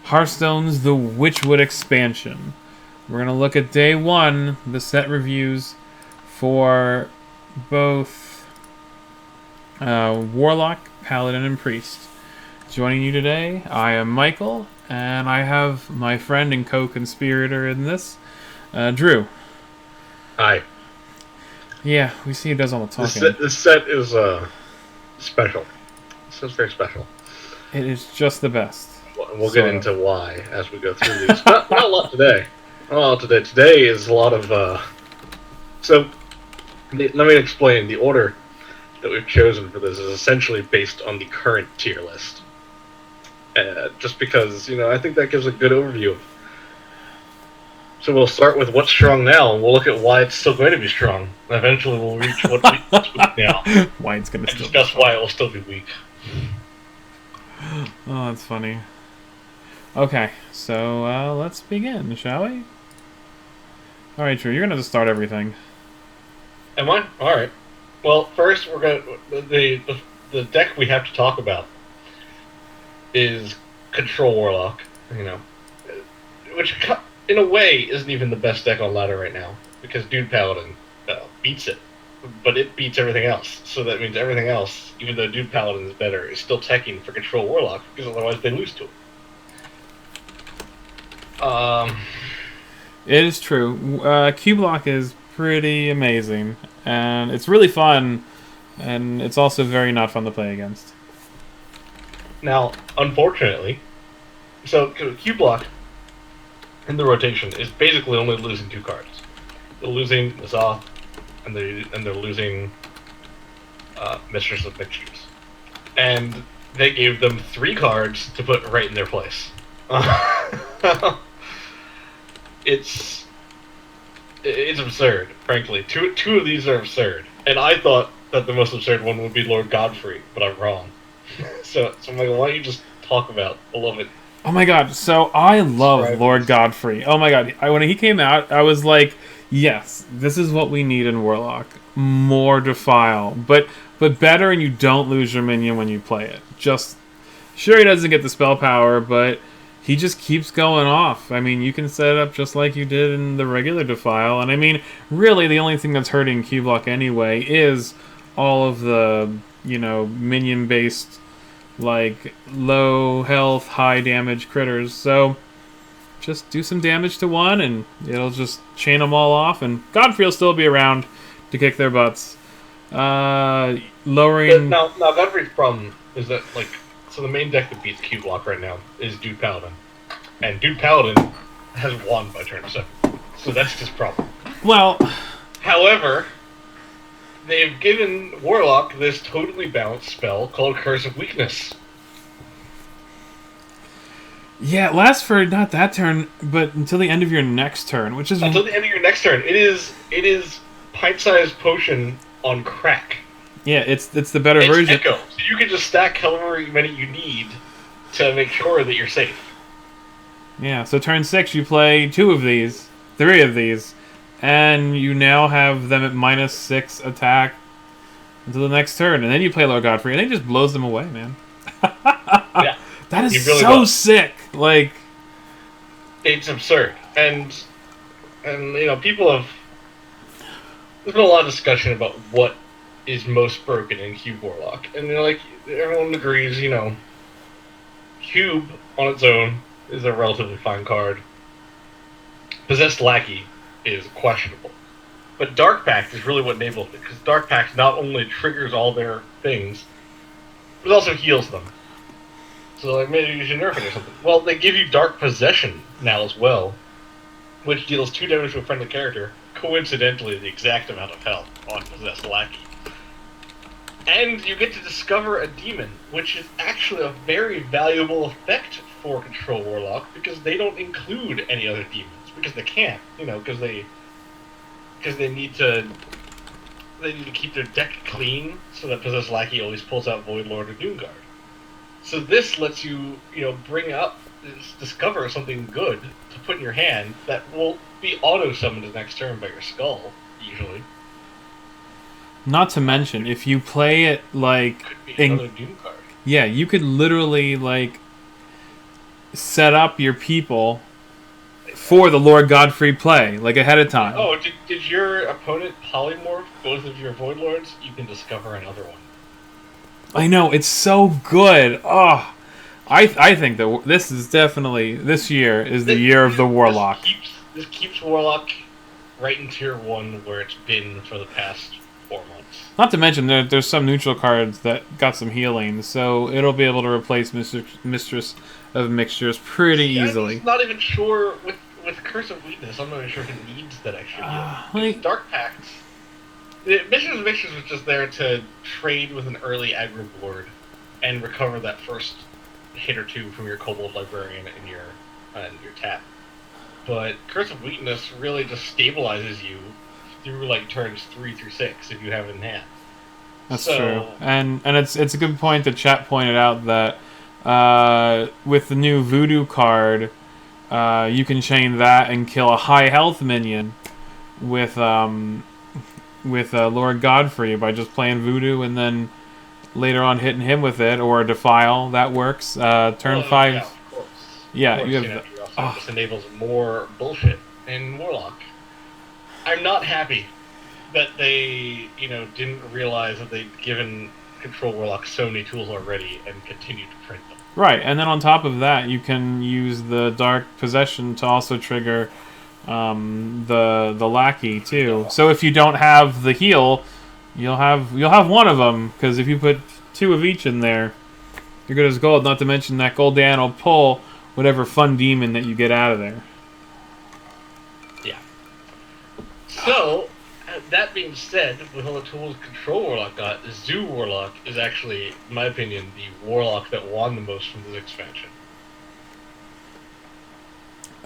Hearthstone's the Witchwood expansion. We're going to look at day one, the set reviews for both Warlock, Paladin, and Priest. Joining you today, I am Michael, and I have my friend and co-conspirator in this, Drew. Hi. Yeah, we see he does all the talking. This set is special. This is very special. It is just the best. We'll get into why as we go through these. Not a lot today. Not a lot today. Today is a lot of... let me explain. The order that we've chosen for this is essentially based on the current tier list. Just because, I think that gives a good overview. So we'll start with what's strong now, and we'll look at why it's still going to be strong. And eventually we'll reach what's weak now. Why it's going to still discuss why it will still be weak. Oh, that's funny. Okay, so let's begin, shall we? Alright, Drew, you're going to have to start everything. Am I? Alright. Well, first, we're going to... The deck we have to talk about is Control Warlock, which, in a way, isn't even the best deck on ladder right now, because Dude Paladin beats it, but it beats everything else. So that means everything else, even though Dude Paladin is better, is still teching for Control Warlock, because otherwise they lose to it. It is true. Q-Block is pretty amazing, and it's really fun, and it's also very not fun to play against. Now, unfortunately, so Q-Block in the rotation is basically only losing 2 cards. They're losing Mazoth, and they're losing Mistress of Mixtures. And they gave them 3 cards to put right in their place. It's absurd, frankly. Two of these are absurd. And I thought that the most absurd one would be Lord Godfrey, but I'm wrong. So I'm like, why don't you just talk about Beloved? Oh my god, so I love Lord Godfrey. Oh my god, when he came out, I was like, yes, this is what we need in Warlock. More Defile. But better, and you don't lose your minion when you play it. Sure, he doesn't get the spell power, but he just keeps going off. I mean, you can set it up just like you did in the regular Defile. And I mean, really, the only thing that's hurting Q-Block anyway is all of the, minion-based, like, low health, high damage critters. So just do some damage to one, and it'll just chain them all off. And Godfrey will still be around to kick their butts. Lowering... Now, Godfrey's problem is that, so the main deck that beats Q-Block right now is Dude Paladin. And Dude Paladin has won by turn 7. So that's his problem. Well... However, they've given Warlock this totally balanced spell called Curse of Weakness. Yeah, it lasts for not that turn, but until the end of your next turn, which is... Until the end of your next turn. It is pint-sized potion on crack. Yeah, it's the better version. Echo. So you can just stack however many you need to make sure that you're safe. Yeah, so turn 6 you play 3 of these, and you now have them at -6 attack until the next turn, and then you play Lord Godfrey, and he just blows them away, man. Yeah. That is really so sick! Like... It's absurd. And people have... There's been a lot of discussion about what is most broken in Cube Warlock. And everyone agrees, Cube on its own is a relatively fine card. Possessed Lackey is questionable. But Dark Pact is really what enables it, because Dark Pact not only triggers all their things, but also heals them. So maybe you should nerf it or something. Well, they give you Dark Possession now as well, which deals 2 damage to a friendly character, coincidentally the exact amount of health on Possessed Lackey. And you get to discover a demon, which is actually a very valuable effect for Control Warlock, because they don't include any other demons, because they can't, because they need to keep their deck clean, so that Possessed Lackey always pulls out Void Lord or Doomguard. So this lets you, discover something good to put in your hand that will be auto-summoned the next turn by your skull, usually. Not to mention, if you play it like... Could be another Doom card. Yeah, you could literally, like... set up your people for the Lord Godfrey play, like ahead of time. Oh, did your opponent polymorph both of your Void Lords? You can discover another one. I know, it's so good. Oh, I think that this is definitely, this year is the year of the Warlock. This keeps Warlock right in tier 1 where it's been for the past 4 months. Not to mention, there's some neutral cards that got some healing, so it'll be able to replace Mistress of Mixtures pretty easily. I'm not even sure with Curse of Weakness. I'm not even sure if it needs that extra heal. Dark Pact. Mistress of Mixtures was just there to trade with an early aggro board and recover that first hit or two from your Kobold Librarian and your tap. But Curse of Weakness really just stabilizes you through like turns 3 through 6 if you have it in hand. That's true, and it's a good point that chat pointed out that with the new Voodoo card, you can chain that and kill a high health minion with Lord Godfrey by just playing Voodoo and then later on hitting him with it, or a Defile. That works. Turn 5. Yeah, of course. Yeah, of course, you have. This enables more bullshit in Warlock. I'm not happy that they, didn't realize that they'd given Control Warlock so many tools already and continue to print them. Right, and then on top of that, you can use the Dark Possession to also trigger the Lackey too. So if you don't have the heal, you'll have one of them, because if you put 2 of each in there, you're good as gold. Not to mention that Goldan will pull whatever fun demon that you get out of there. Yeah. So, that being said, with all the tools Control Warlock got, Zoo Warlock is actually, in my opinion, the Warlock that won the most from this expansion.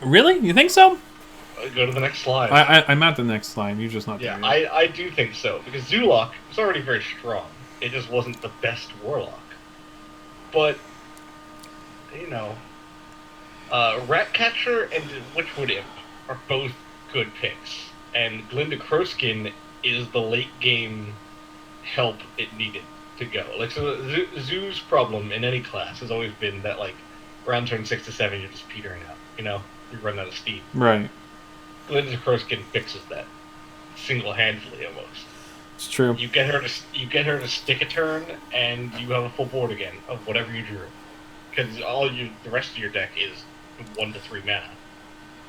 Really? You think so? Go to the next slide. I'm at the next slide. You're just not there yet. I do think so, because Zoolock was already very strong. It just wasn't the best Warlock. But, Ratcatcher and Witchwood Imp are both good picks. And Glinda Crowskin is the late game help it needed to go. Like, so Zoo's problem in any class has always been that, like, around turn 6 to 7, you're just petering out. You run out of steam. Right. Glinda Crowskin fixes that single-handedly almost. It's true. You get her to stick a turn, and you have a full board again of whatever you drew, because the rest of your deck is 1 to 3 mana.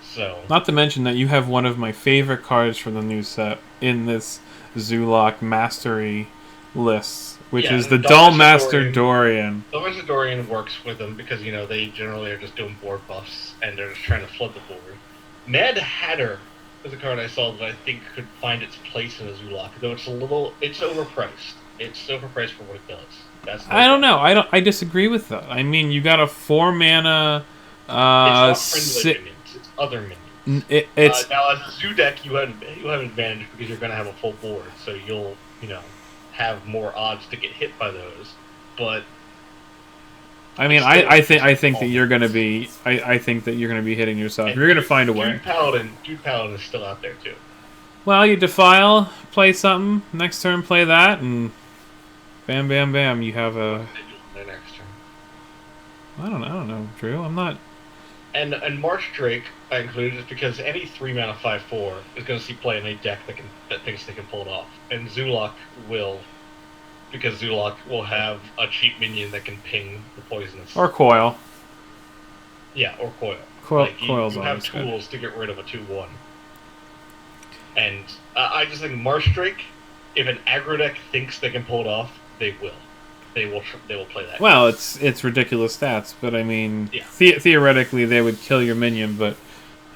So. Not to mention that you have one of my favorite cards from the new set in this Zoolock Mastery list, which is the Dull Master Dorian. Dull Master Dorian works with them because they generally are just doing board buffs and they're just trying to flood the board. Mad Hatter is a card I saw that I think could find its place in a Zoolock, though it's overpriced. It's overpriced for what it does. I don't know. I disagree with that. I mean, you got a 4 mana. It's not friendly minions. It's other minions. It's now as a Zoo deck, you have an advantage because you're going to have a full board, so you'll have more odds to get hit by those. But I mean, I think that you're gonna be hitting yourself. You're gonna find a way. Dude Paladin is still out there too. Well, you Defile, play something. Next turn, play that, and bam, bam, bam. You have a. Their next turn. I don't know, Drew. I'm not. And Marsh Drake I included just because any 3 mana 5/4 is going to see play in a deck that thinks they can pull it off, and Zoolock will. Because Zoolock will have a cheap minion that can ping the poisonous. Or Coil. Yeah, or Coil. Coil's you have tools to get rid of a 2/1. And I just think Marsh Drake, if an aggro deck thinks they can pull it off, they will. They will play that. Well, it's ridiculous stats, but I mean, yeah. Theoretically they would kill your minion, but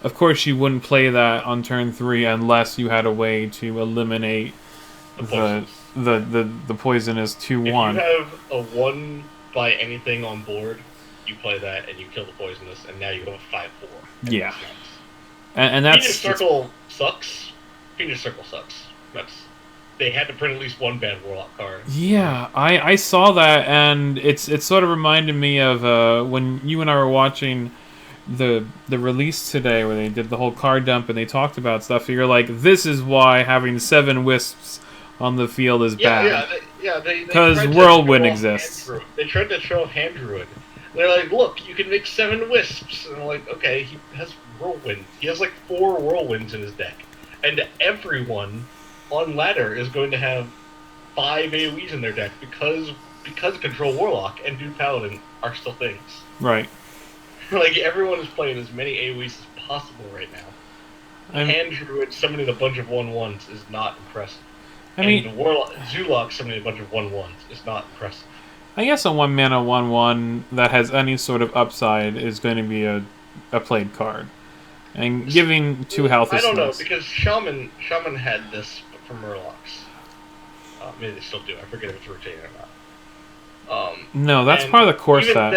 of course you wouldn't play that on turn 3 unless you had a way to eliminate the poisonous 2/1. If you have a 1 by anything on board, you play that and you kill the poisonous, and now you have a 5/4. Yeah, and that's Phoenix Circle sucks. Phoenix Circle sucks. They had to print at least 1 bad Warlock card. Yeah, I saw that, and it sort of reminded me of when you and I were watching the release today, where they did the whole card dump and they talked about stuff. You're like, this is why having 7 wisps on the field is bad. Because Whirlwind exists. They tried to show Hand Druid. They're like, look, you can make 7 wisps. And I'm like, okay, he has whirlwind. He has like 4 whirlwinds in his deck. And everyone on ladder is going to have 5 AoEs in their deck because Control Warlock and Dude Paladin are still things. Right. Like, everyone is playing as many AoEs as possible right now. Hand Druid summoning a bunch of 1/1s is not impressive. Zoolock summoning a bunch of 1/1s is not impressive. I guess a 1-mana 1/1 that has any sort of upside is going to be a played card. And giving 2 health is I don't know, because Shaman had this for Murlocs. Maybe they still do. I forget if it's rotating or not. No, that's part of the core set.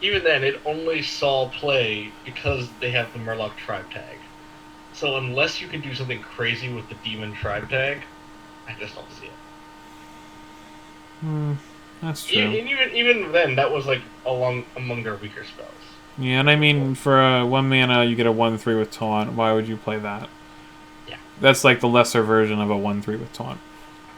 Even then, it only saw play because they have the Murloc tribe tag. So unless you can do something crazy with the Demon tribe tag, I just don't see it. That's true. Even then, that was like among their weaker spells. Yeah, and I mean, for a 1 mana, you get a 1/3 with Taunt. Why would you play that? Yeah. That's like the lesser version of a 1/3 with Taunt.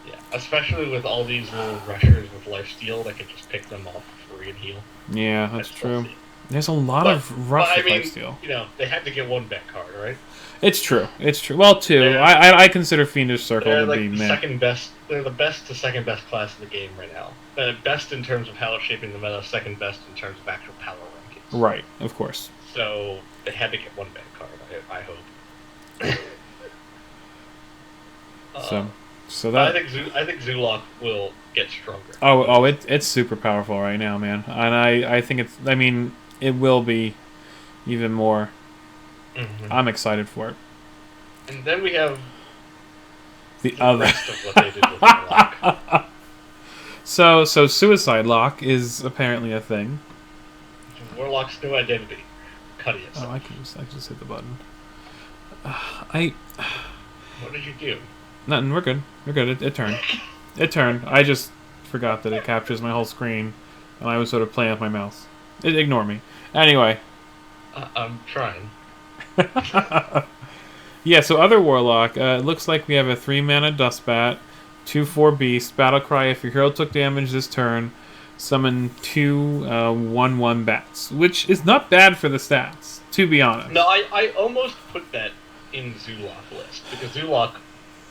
Yeah, especially with all these little rushers with lifesteal that can just pick them off for free and heal. Yeah, that's true. There's a lot of rush with lifesteal. You know, they had to get 1 back card, right? It's true. It's true. Well, 2. I consider Fiendish Circle to be meh. Second best. They're the best to second best class in the game right now. Best in terms of how it's shaping the meta. Second best in terms of actual power rankings. Right, of course. So they had to get 1 back card. I hope. So that I think Zoolock will get stronger. Oh, it's super powerful right now, man. And I think it's. I mean, it will be even more. Mm-hmm. I'm excited for it. And then we have the other rest of what they did with Warlock. So Suicide Lock is apparently a thing. Warlock's new identity. Cutty itself. Oh, I can just hit the button. What did you do? Nothing. We're good. We're good. It turned. It turned. I just forgot that it captures my whole screen, and I was sort of playing with my mouse. Ignore me. Anyway. I'm trying. Yeah, so other Warlock, it looks like we have a 3-mana Dustbat, 2/4 Beast, Battlecry. If your hero took damage this turn, summon 2 1/1 bats, which is not bad for the stats, to be honest. No, I almost put that in Zoolock list, because Zoolock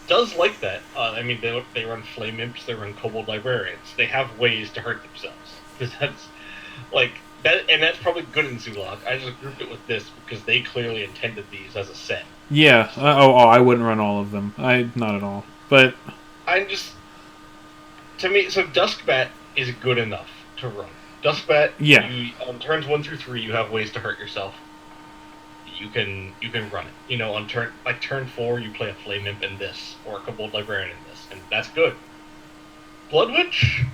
does like that. I mean, they run Flame Imps, they run Kobold Librarians. They have ways to hurt themselves. Because that's, like... and that's probably good in Zoolock. I just grouped it with this because they clearly intended these as a set. Yeah. I wouldn't run all of them. Not at all. But to me, so Duskbat is good enough to run. Duskbat. Yeah. On turns 1 through 3, you have ways to hurt yourself. You can run it. You know, on turn 4, you play a Flame Imp in this, or a Kobold Librarian in this, and that's good. Blood Witch,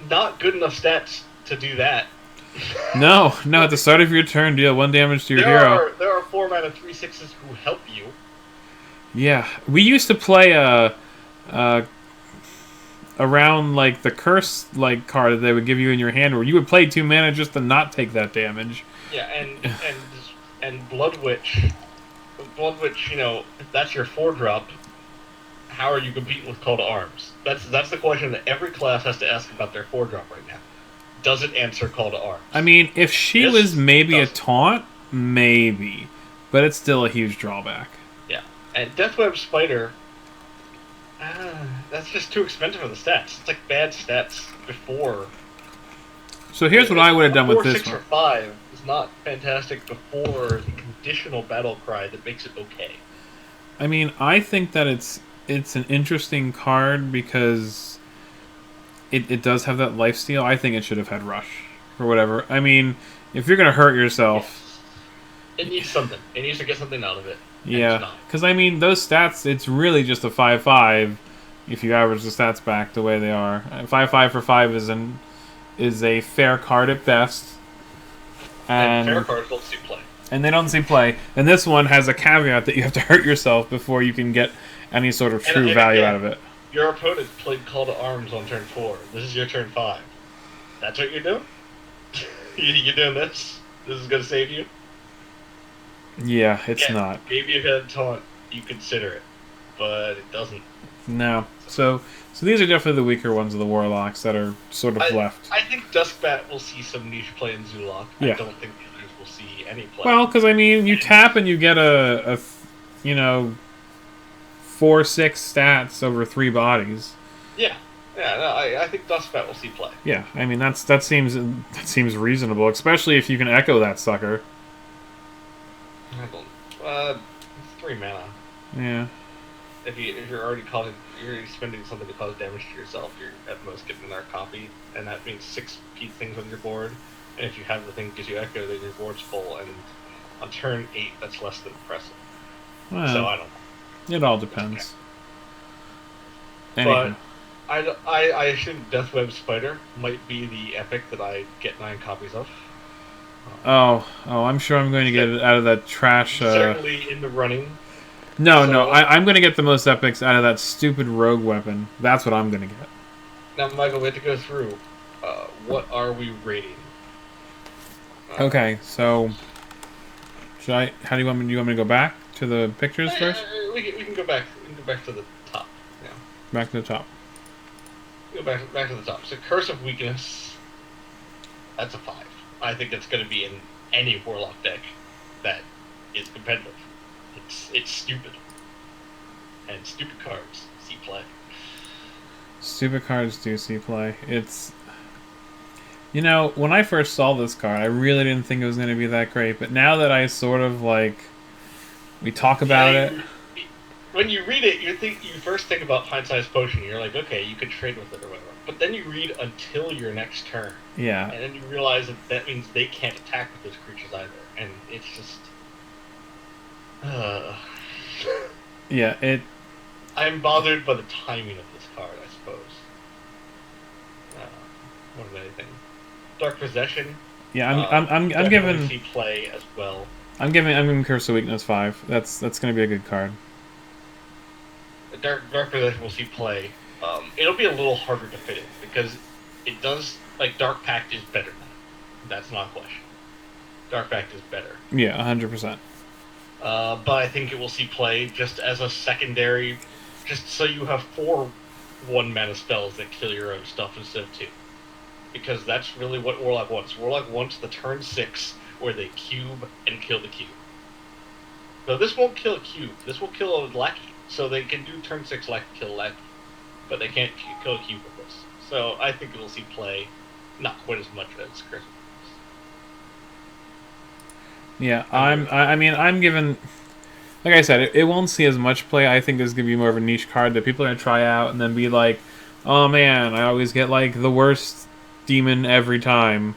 not good enough stats to do that. No, at the start of your turn, deal 1 damage to your hero. There are 4 mana 3/6s who help you. Yeah, we used to play around like the curse card that they would give you in your hand, where you would play 2 mana just to not take that damage. Yeah, and Blood Witch, you know, if that's your 4-drop, how are you competing with Call to Arms? That's the question that every class has to ask about their 4-drop right now. Does it answer Call to Arms? I mean, if she was maybe a taunt, maybe. But it's still a huge drawback. Yeah. And Deathweb Spider, that's just too expensive for the stats. It's like bad stats before. So here's what I would have done with this 4, 6, or 5 is not fantastic before the conditional Battle Cry that makes it okay. I mean, I think that it's an interesting card because... It does have that lifesteal. I think it should have had Rush or whatever. I mean, if you're gonna hurt yourself, it needs something. It needs to get something out of it. Yeah, because I mean, those stats. It's really just a 5/5 if you average the stats back the way they are. 5/5 for 5 is a fair card at best. And fair cards don't see play. And they don't see play. And this one has a caveat that you have to hurt yourself before you can get any sort of true value out of it. Your opponent played Call to Arms on turn 4. This is your turn 5. That's what you're doing? You're doing this? This is going to save you? Yeah, it's not. Maybe if you had Taunt, you consider it. But it doesn't. No. So these are definitely the weaker ones of the Warlocks that are sort of left. I think Duskbat will see some niche play in Zulok. Yeah. I don't think the others will see any play. Well, because I mean, you tap and you get a 4/6 stats over 3 bodies. Yeah. Yeah, no, I think Duskbat will see play. Yeah, I mean that seems reasonable, especially if you can echo that sucker. It's 3 mana. Yeah. If you're already spending something to cause damage to yourself, you're at most getting another copy, and that means 6 things on your board. And if you have the thing that gives you echo, then your board's full, and on turn 8, that's less than impressive. Well, so I don't know. It all depends. Okay. But I assume Deathweb Spider might be the epic that I get 9 copies of. Oh, I'm sure I'm going to get it out of that trash. Certainly in the running. No, I'm going to get the most epics out of that stupid rogue weapon. That's what I'm going to get. Now, Michael, we have to go through. What are we rating? Okay, so should I? How do you want me? Do you want me to go back to the pictures first? We can go back. We can go back to the top. Yeah. Back to the top. Go back to the top. So, Curse of Weakness. That's a 5. I think that's going to be in any Warlock deck that is competitive. It's stupid. And stupid cards see play. Stupid cards do see play. It's... You know, when I first saw this card, I really didn't think it was going to be that great. But now that I sort of, like... We talk about it... When you read it, you first think about Pint-Sized Potion. You're like, okay, you could trade with it or whatever. But then you read until your next turn. Yeah. And then you realize that means they can't attack with those creatures either. And it's just... Yeah, it... I'm bothered by the timing of this card, I suppose. More than anything. Dark Possession. Yeah, I'm giving... see play as well. I'm giving Curse of Weakness 5. That's going to be a good card. Dark Possession will see play. It'll be a little harder to fit in because it does, like, Dark Pact is better than it. That's not a question. Dark Pact is better. Yeah, 100%. But I think it will see play just as a secondary, just so you have 4 1-mana spells that kill your own stuff instead of 2. Because that's really what Warlock wants. Warlock wants the turn 6 where they cube and kill the cube. So this won't kill a cube. This will kill a lackey. So they can do turn 6 kill lackey. But they can't kill a cube with this. So I think it will see play, not quite as much as Curse. Yeah, I'm giving... Like I said, it won't see as much play. I think this is going to be more of a niche card that people are going to try out and then be like, oh man, I always get like the worst demon every time.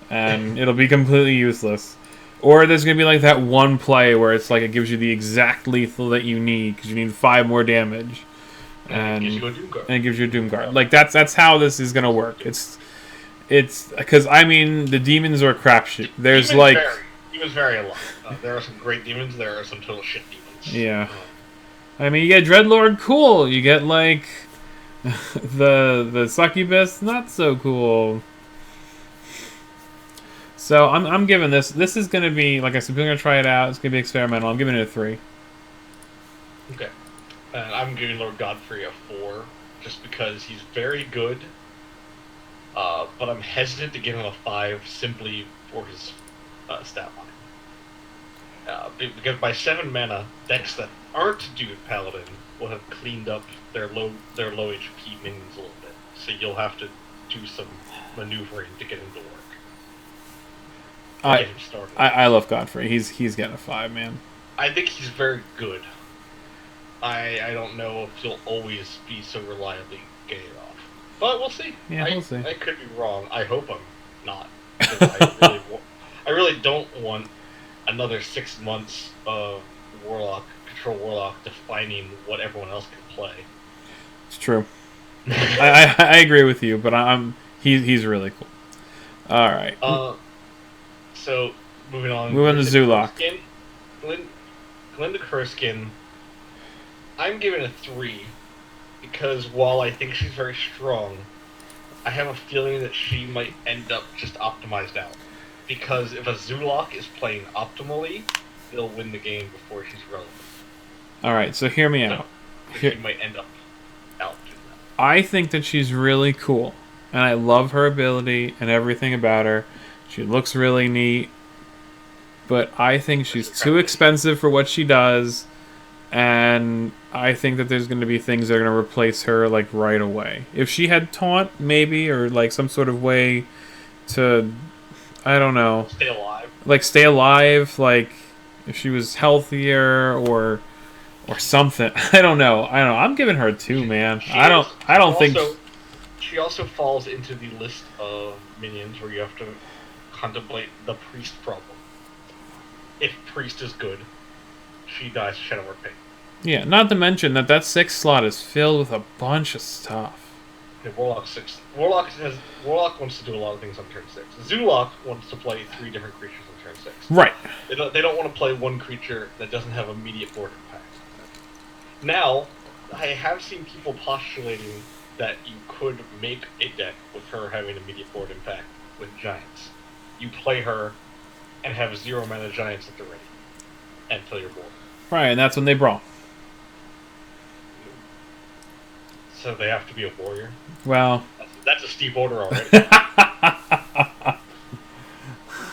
And it'll be completely useless. Or there's going to be like that one play where it's like it gives you the exact lethal that you need because you need 5 more damage. And it gives you a Doom Guard. And it gives you a Doom Guard. Like that's how this is going to work. It's because I mean the demons are crapshoot. There's like... Demons vary a lot. There are some great demons, there are some total shit demons. Yeah. I mean, you get Dreadlord, cool. You get, like, the Succubus, not so cool. So, I'm giving this... This is going to be, like I said, we're going to try it out. It's going to be experimental. I'm giving it a 3. Okay. And I'm giving Lord Godfrey a 4, just because he's very good. But I'm hesitant to give him a 5 simply for his stat line. Because by 7 mana, decks that aren't Dude Paladin will have cleaned up their low HP minions a little bit. So you'll have to do some maneuvering to get him to work. Get him started. I love Godfrey. He's getting a 5, man. I think he's very good. I don't know if he'll always be so reliably getting it off. But we'll see. Yeah, we'll see. I could be wrong. I hope I'm not. I really don't want another 6 months of Control Warlock defining what everyone else can play. It's true. I agree with you, but he's really cool. All right. So moving on. Moving to Zulok. Glinda Kurskin. I'm giving a 3 because while I think she's very strong, I have a feeling that she might end up just optimized out. Because if a Zulok is playing optimally, they'll win the game before she's relevant. Alright, so hear me out. She might end up without doing that. I think that she's really cool, and I love her ability and everything about her. She looks really neat, but I think she's too expensive for what she does, and I think that there's going to be things that are going to replace her like right away. If she had taunt, maybe, or like some sort of way to, I don't know, Stay alive. like stay alive, like if she was healthier or something. I don't know. I'm giving her a 2, man. I don't think. She also falls into the list of minions where you have to contemplate the priest problem. If priest is good, she dies to Shadow Warp Pain. Yeah, not to mention that 6th slot is filled with a bunch of stuff. Okay, Warlock 6. Warlock wants to do a lot of things on turn 6. Zoolock wants to play 3 different creatures on turn 6. Right. They don't want to play one creature that doesn't have immediate board impact. Now, I have seen people postulating that you could make a deck with her having immediate board impact with giants. You play her and have 0 mana giants at the ready and fill your board. Right, and that's when they brawl. So they have to be a warrior? Well... That's a steep order already.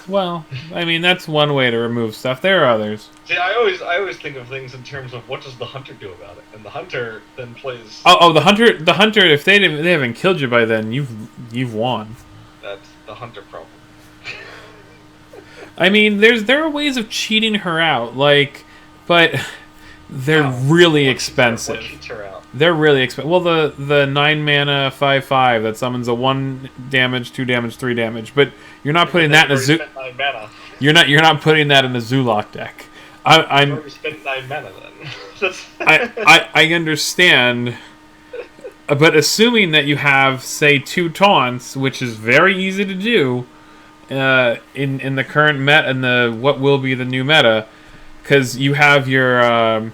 Well, I mean, that's one way to remove stuff. There are others. See, I always think of things in terms of what does the hunter do about it, and the hunter then plays. The hunter. If they haven't killed you by then, you've won. That's the hunter problem. I mean, there are ways of cheating her out, but they're really expensive. What cheats her out? They're really expensive. Well, the 9 mana 5/5 that summons a 1 damage, 2 damage, 3 damage, but you're not putting that in a You're not putting that in a Zoolock deck. I've already spent 9 mana then. I understand, but assuming that you have, say, 2 taunts, which is very easy to do in the current meta and what will be the new meta, because you have your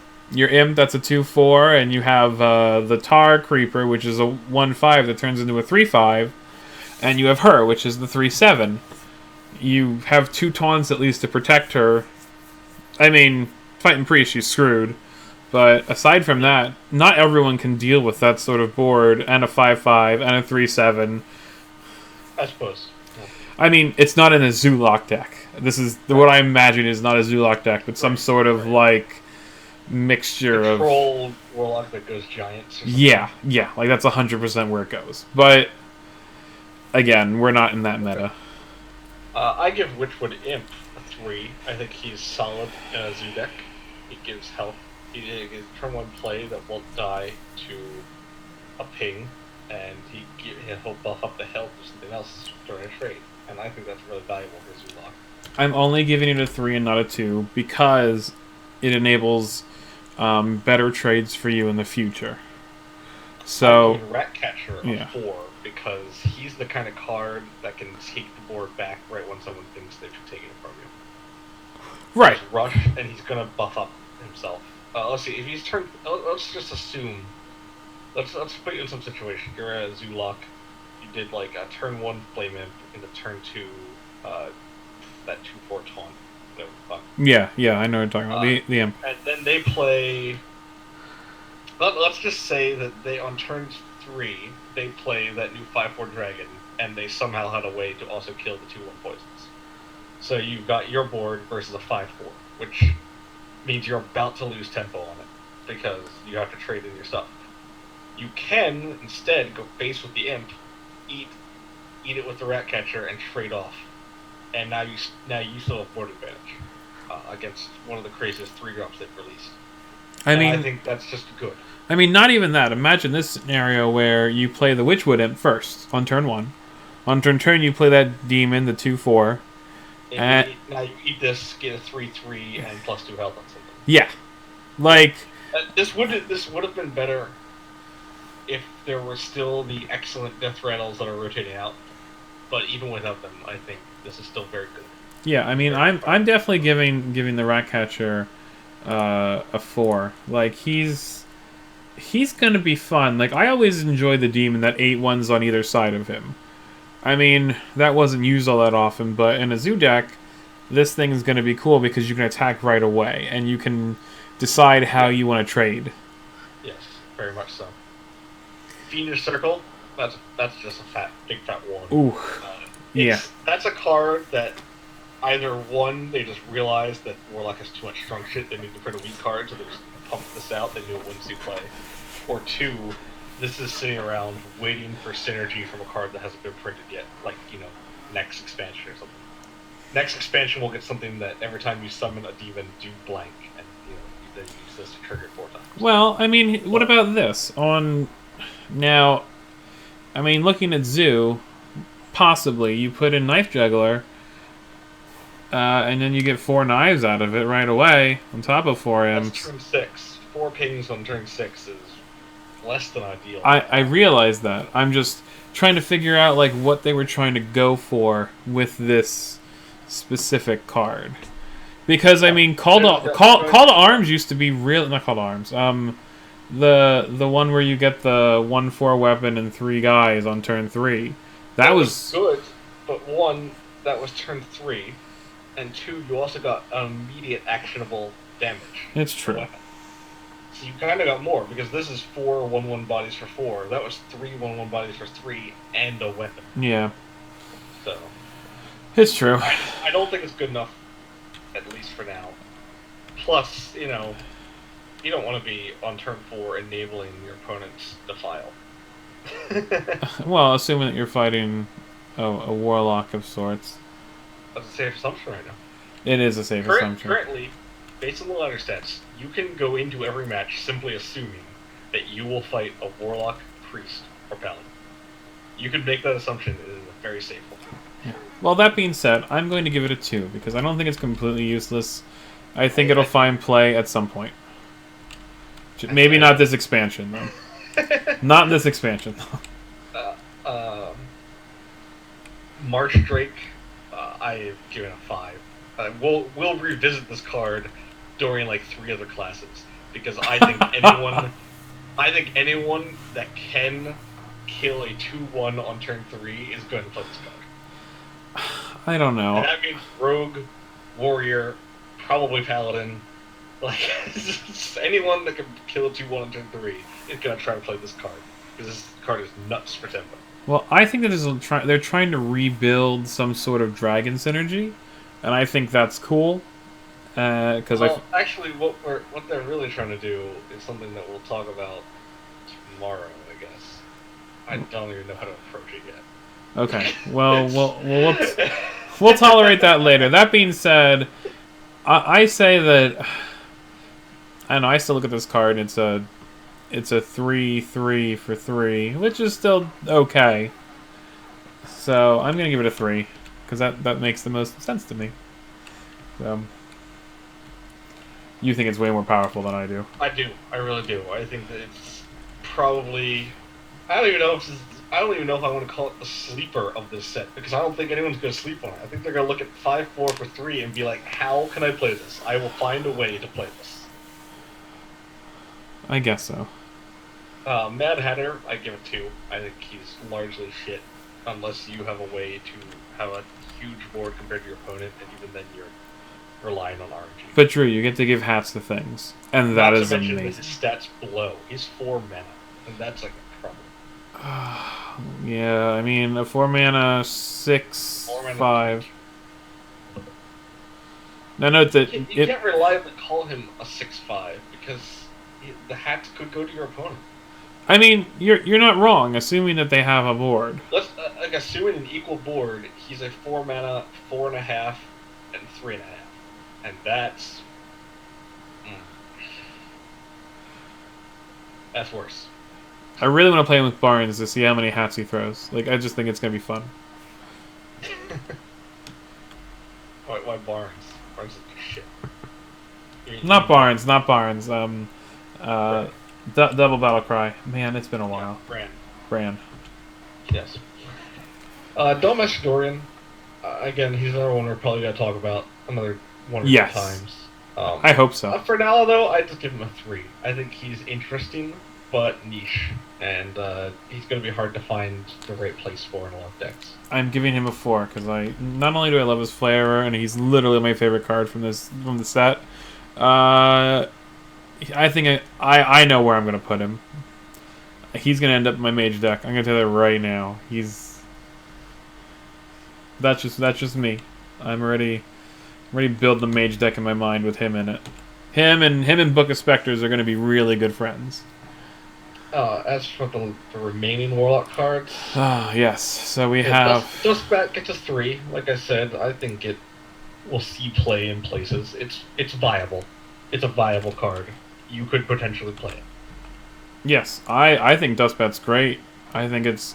imp that's a 2/4, and you have the Tar Creeper, which is a 1/5 that turns into a 3/5, and you have her, which is the 3/7. You have 2 taunts at least to protect her. I mean, fighting priest, she's screwed. But aside from that, not everyone can deal with that sort of board, and a 5/5, and a 3/7. I suppose. Yeah. I mean, it's not in a Zoolock deck. This is what I imagine is not a Zoolock deck, but some sort of mixture of control Warlock that goes giants. Or something. Yeah, like that's 100% where it goes. But again, we're not in that meta. I give Witchwood Imp a 3. I think he's solid in a Zoo deck. He gives health. He gives turn 1 play that won't die to a ping, and he'll buff up the health or something else during a trade. And I think that's really valuable for Zoolock. I'm only giving it a 3 and not a 2 because it enables better trades for you in the future. So, I'm giving Ratcatcher a 4 because he's the kind of card that can take the board back right when someone thinks they've taken it from you. Right. He's rush, and he's gonna buff up himself. Let's see, if he's turned... Let's just assume... Let's put you in some situation. You're a Zoolock. You did a turn 1 Flame Imp into turn 2, that 2/4 taunt. Whatever the fuck. Yeah, I know what you're talking about. The Imp. And then they play... Let's just say that on turn 3, they play that new 5/4 Dragon, and they somehow had a way to also kill the 2/1 poisons. So you've got your board versus a 5/4, which means you're about to lose tempo on it, because you have to trade in your stuff. You can, instead, go base with the Imp, eat it with the Ratcatcher, and trade off. And now you still have board advantage against one of the craziest 3-drops they've released. I think that's just good. I mean, not even that. Imagine this scenario where you play the Witchwood Imp first on turn 1. On turn 2, you play that Demon, the 2/4. And now you eat this, get a 3/3, and +2 health on something. Yeah. This would have been better if there were still the excellent death rattles that are rotating out. But even without them, I think this is still very good. Yeah, I mean, I'm definitely giving the Ratcatcher a 4. He's gonna be fun. I always enjoy the Demon that 8/1s on either side of him. I mean, that wasn't used all that often, but in a Zoo deck, this thing is gonna be cool because you can attack right away, and you can decide how you want to trade. Yes, very much so. Fiendish Circle. That's just a big fat one. Ooh, yeah. That's a card that either one, they just realized that Warlock has too much strong shit, they need to print a weak card, so they just pumped this out, they knew it wouldn't see play. Or two, this is sitting around waiting for synergy from a card that hasn't been printed yet, like, next expansion or something. Next expansion will get something that every time you summon a demon, do blank, and, then you use this to trigger it 4 times. Well, I mean, what about this? Now, I mean, looking at Zoo, possibly, you put in Knife Juggler, and then you get 4 knives out of it right away, on top of 4 M's. That's turn 6. 4 pings on turn 6 is less than ideal. I realize that. I'm just trying to figure out, like, what they were trying to go for with this specific card. Because, I mean, Call to Arms used to be real... Not Call to Arms. The one where you get the 1/4 weapon and 3 guys on turn 3. That was good, but 1, that was turn 3. And 2, you also got immediate actionable damage. It's true. So you kind of got more, because this is 4 1/1 bodies for 4. That was 3 1/1 bodies for 3 and a weapon. Yeah. So. It's true. I don't think it's good enough, at least for now. Plus, you don't want to be on turn 4 enabling your opponent's defile. Well, assuming that you're fighting a warlock of sorts. That's a safe assumption right now. It is a safe assumption. Currently, based on the ladder stats, you can go into every match simply assuming that you will fight a warlock, priest, or paladin. You can make that assumption. It is a very safe one. Yeah. Well, that being said, I'm going to give it a 2, because I don't think it's completely useless. I think it'll find play at some point. Maybe not this expansion, though. Not this expansion, though. March Drake, I've given a 5. We'll revisit this card during like 3 other classes, because I think anyone that can kill a 2/1 on turn 3 is going to play this card. I don't know. And that means Rogue, Warrior, probably Paladin. Like, anyone that can kill a 2/1 on turn 3 is going to try to play this card, because this card is nuts for tempo. Well, I think that they're trying to rebuild some sort of dragon synergy, and I think that's cool. Actually, what they're really trying to do is something that we'll talk about tomorrow, I guess. I don't even know how to approach it yet. Okay, well, we'll tolerate that later. That being said, I say that... I don't know, I still look at this card, and it's a 3/3 for 3, which is still okay. So I'm gonna give it a 3, because that makes the most sense to me. So you think it's way more powerful than I do? I do. I really do. I think that it's probably... I don't even know if I want to call it the sleeper of this set, because I don't think anyone's going to sleep on it. I think they're going to look at 5/4 for 3 and be like, how can I play this? I will find a way to play this. I guess so. Mad Hatter, I give it 2. I think he's largely shit, unless you have a way to have a huge board compared to your opponent, and even then you're relying on RNG. But Drew, you get to give hats to things, and that is amazing. His stats below. He's 4 mana, and that's like a problem. Yeah, I mean, a 4 mana 6/5. Now note that you can't reliably call him a 6/5 because the hats could go to your opponent. I mean, you're not wrong, assuming that they have a board. Let's assuming an equal board. He's a 4 mana, 4.5, and 3.5, and that's worse. I really want to play him with Barnes to see how many hats he throws. Like, I just think it's gonna be fun. Why Barnes? Barnes is shit. Not Barnes. Double Battle Cry. Man, it's been a while. Bran. Yes. Don't mess with Dorian. Again, he's another one we're probably going to talk about another 1 or 2 times. I hope so. For now, though, I just give him a 3. I think he's interesting, but niche. And he's going to be hard to find the right place for in a lot of decks. I'm giving him a 4, because not only do I love his flavor, and he's literally my favorite card from the set, I think I know where I'm going to put him. He's gonna end up in my mage deck. I'm gonna tell you that right now. That's just me. I'm already building the mage deck in my mind with him in it. Him and Book of Spectres are gonna be really good friends. As for the remaining Warlock cards... Yes. So we have... Dustbat gets a 3. Like I said, I think it will see play in places. It's viable. It's a viable card. You could potentially play it. Yes, I think Dustbat's great. I think it's...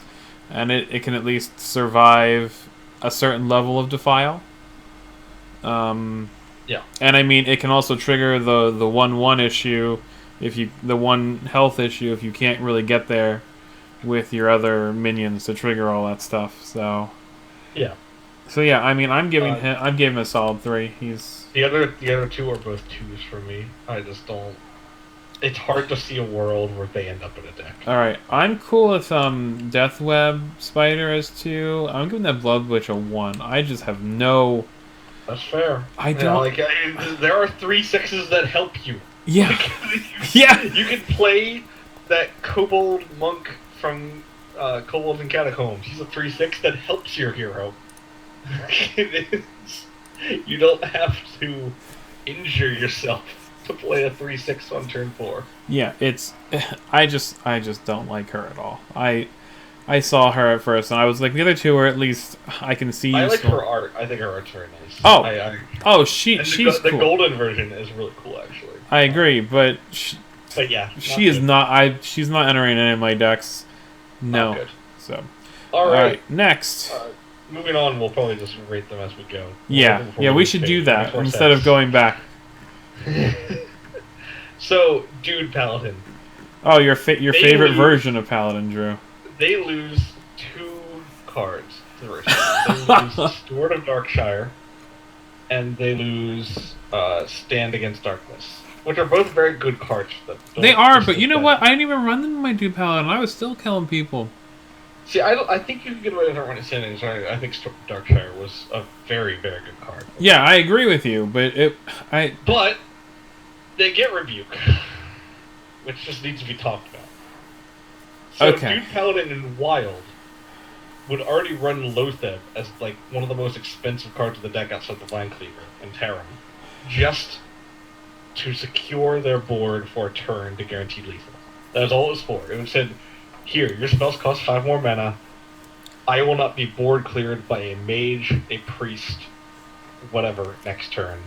And it can at least survive a certain level of Defile. Yeah. And I mean, it can also trigger the 1/1 issue... the 1 health issue if you can't really get there with your other minions to trigger all that stuff. So yeah. So yeah, I mean, I'm giving him a solid 3. He's the other 2 are both 2s for me. I just don't. It's hard to see a world where they end up in a deck. All right, I'm cool with Deathweb Spider as 2. I'm giving that Blood Witch a 1. I just have no. That's fair. I don't there are 3/6s that help you. Yeah. Yeah. You can play that Kobold Monk from Kobolds and Catacombs. He's a 3/6 that helps your hero. You don't have to injure yourself to play a 3/6 on turn 4. Yeah, it's... I just don't like her at all. I saw her at first, and I was like, the other 2 are at least... I can see you. I like her art. I think her art's very nice. She's the cool. golden version is really cool, actually. I agree, but yeah, she's not entering any of my decks. No. Good. So. All right. Next. Moving on, we'll probably just rate them as we go. Yeah, we should do that instead of going back. So, Dude Paladin. Oh, your favorite version of Paladin, Drew. They lose 2 cards to the version. They lose Steward of Darkshire, and they lose Stand Against Darkness, which are both very good cards. They are, but you know what? I didn't even run them in my Dude Paladin. I was still killing people. See, I think you can get away with not running Stand Against Darkness. I think Steward of Darkshire was a very, very good card. Yeah, I agree with you, but But they get Rebuke, which just needs to be talked about. So okay. Dude Paladin in Wild would already run Lotheb as like one of the most expensive cards of the deck outside the Vine Cleaver and Tarim, just to secure their board for a turn to guarantee lethal. That is all it was for. It said, here, your spells cost 5 more mana. I will not be board cleared by a mage, a priest, whatever, next turn,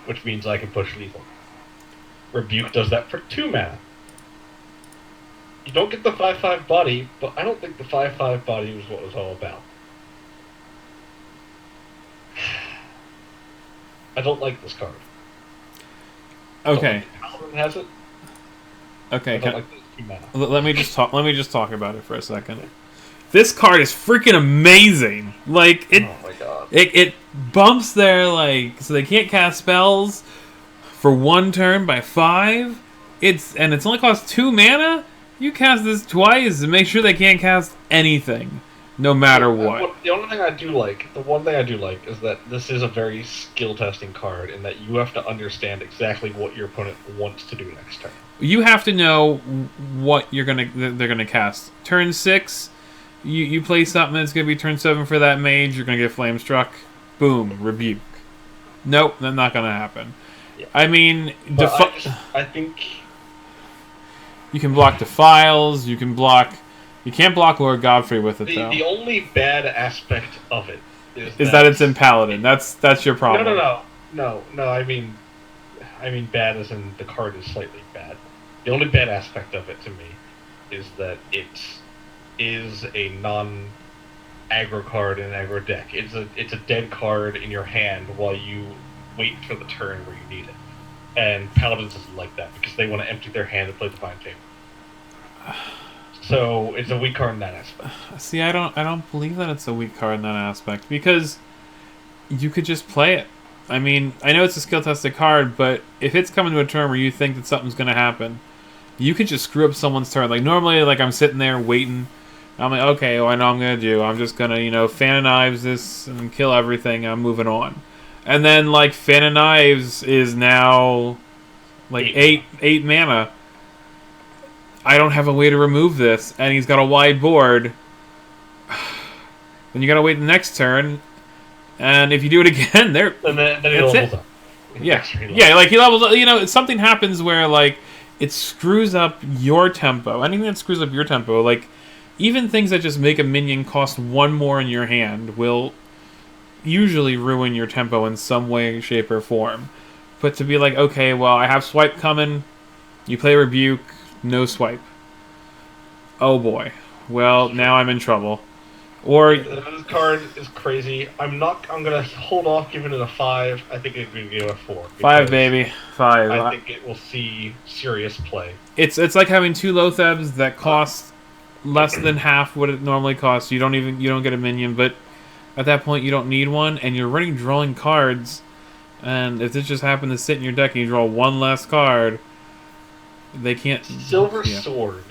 which means I can push lethal. Rebuke does that for 2 mana. You don't get the 5/5 body, but I don't think the 5/5 body was what it was all about. I don't like this card. Okay. Paladin has it. Okay. I don't like those 2 mana. Let me just talk about it for a second. This card is freaking amazing. Like it. Oh my god. It bumps their so they can't cast spells for 1 turn by 5. It's only costs 2 mana. You cast this twice and make sure they can't cast anything, no matter what. The one thing I do like is that this is a very skill testing card in that you have to understand exactly what your opponent wants to do next turn. You have to know what they're gonna cast. Turn 6, you play something that's gonna be turn 7 for that mage. You're gonna get flame struck. Boom, rebuke. Nope, that's not gonna happen. Yeah. I mean, I think. You can block Defiles, you can't block Lord Godfrey with it, though. The only bad aspect of it is that it's in Paladin. That's your problem. No, I mean bad as in the card is slightly bad. The only bad aspect of it to me is that it is a non-aggro card in an aggro deck. It's a dead card in your hand while you wait for the turn where you need it. And Paladins doesn't like that because they want to empty their hand and play Divine Favor. So it's a weak card in that aspect. See, I don't believe that it's a weak card in that aspect because you could just play it. I mean, I know it's a skill tested card, but if it's coming to a turn where you think that something's going to happen, you could just screw up someone's turn. Like normally, I'm sitting there waiting. I'm like, okay, well, I know what I'm going to do. I'm just going to, Fan of Knives this and kill everything. I'm moving on. And then, Fan of Knives is now, 8 mana. I don't have a way to remove this, and he's got a wide board. Then you gotta wait the next turn, and if you do it again, then he levels up. Yeah, like he levels up. You know, something happens where like it screws up your tempo. Anything that screws up your tempo, like even things that just make a minion cost one more in your hand, will usually ruin your tempo in some way, shape, or form. But to be like, okay, well, I have swipe coming. You play Rebuke, no swipe. Oh boy. Well, now I'm in trouble. Or this card is crazy. I'm gonna hold off giving it a 5. I think it'd be a 4. 5, baby. 5. I think it will see serious play. It's like having 2 Lothebs that cost less than half what it normally costs. You don't get a minion, but at that point you don't need one, and you're already drawing cards. And if this just happened to sit in your deck and you draw one less card, they can't. Silver Sword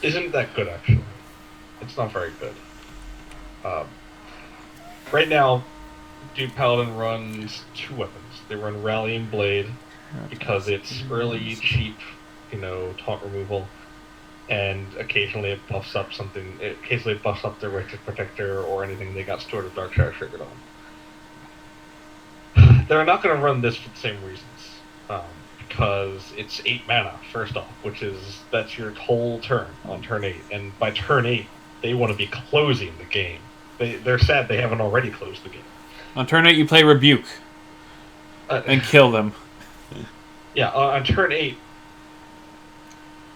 isn't that good, actually. It's not very good. Right now, Duke Paladin runs 2 weapons. They run Rallying Blade because it's early, cheap, taunt removal, and occasionally it buffs up something. Occasionally it buffs up their Righteous Protector or anything they got Sword of Darkshire triggered on. They're not going to run this for the same reasons. Because it's 8 mana, first off, that's your whole turn on turn 8. And by turn 8, they want to be closing the game. They're sad they haven't already closed the game. On turn 8, you play Rebuke. And kill them. Yeah, on turn 8,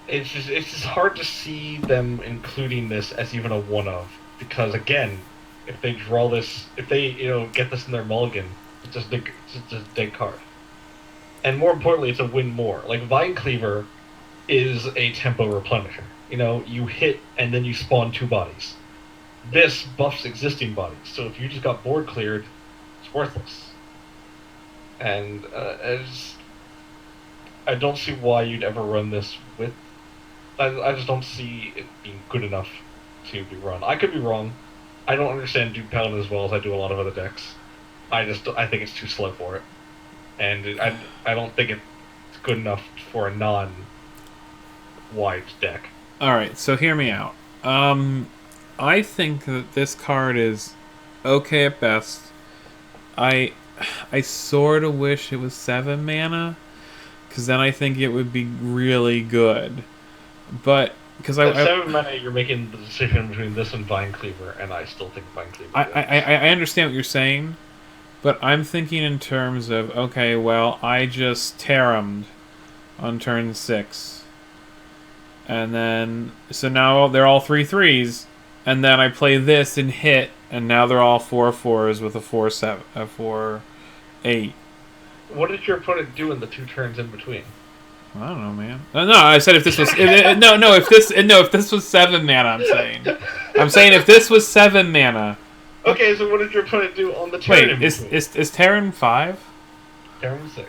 it's just hard to see them including this as even a one-of. Because, again, if they draw this, if they, get this in their mulligan, it's just a dead card. And more importantly, it's a win more. Like, Vine Cleaver is a tempo replenisher. You hit and then you spawn 2 bodies. This buffs existing bodies, so if you just got board cleared, it's worthless. And I don't see why you'd ever run this with... I just don't see it being good enough to be run. I could be wrong. I don't understand Duke Paladin as well as I do a lot of other decks. I think it's too slow for it. And I don't think it's good enough for a non-wide deck. Alright, so hear me out. I think that this card is okay at best. I sort of wish it was 7 mana, because then I think it would be really good. But, because at 7 mana, you're making the decision between this and Vine Cleaver, and I still think Vine Cleaver. I understand what you're saying. But I'm thinking in terms of, okay, well, I just Taram'd on turn 6. And then, so now they're all 3/3s. And then I play this and hit, and now they're all 4/4s with a 4/8. What did your opponent do in the 2 turns in between? I don't know, man. No, I said if this was... if this was 7 mana, I'm saying if this was 7 mana... Okay, so what did your opponent do on the turn? Wait, is Terran 5? Terran 6.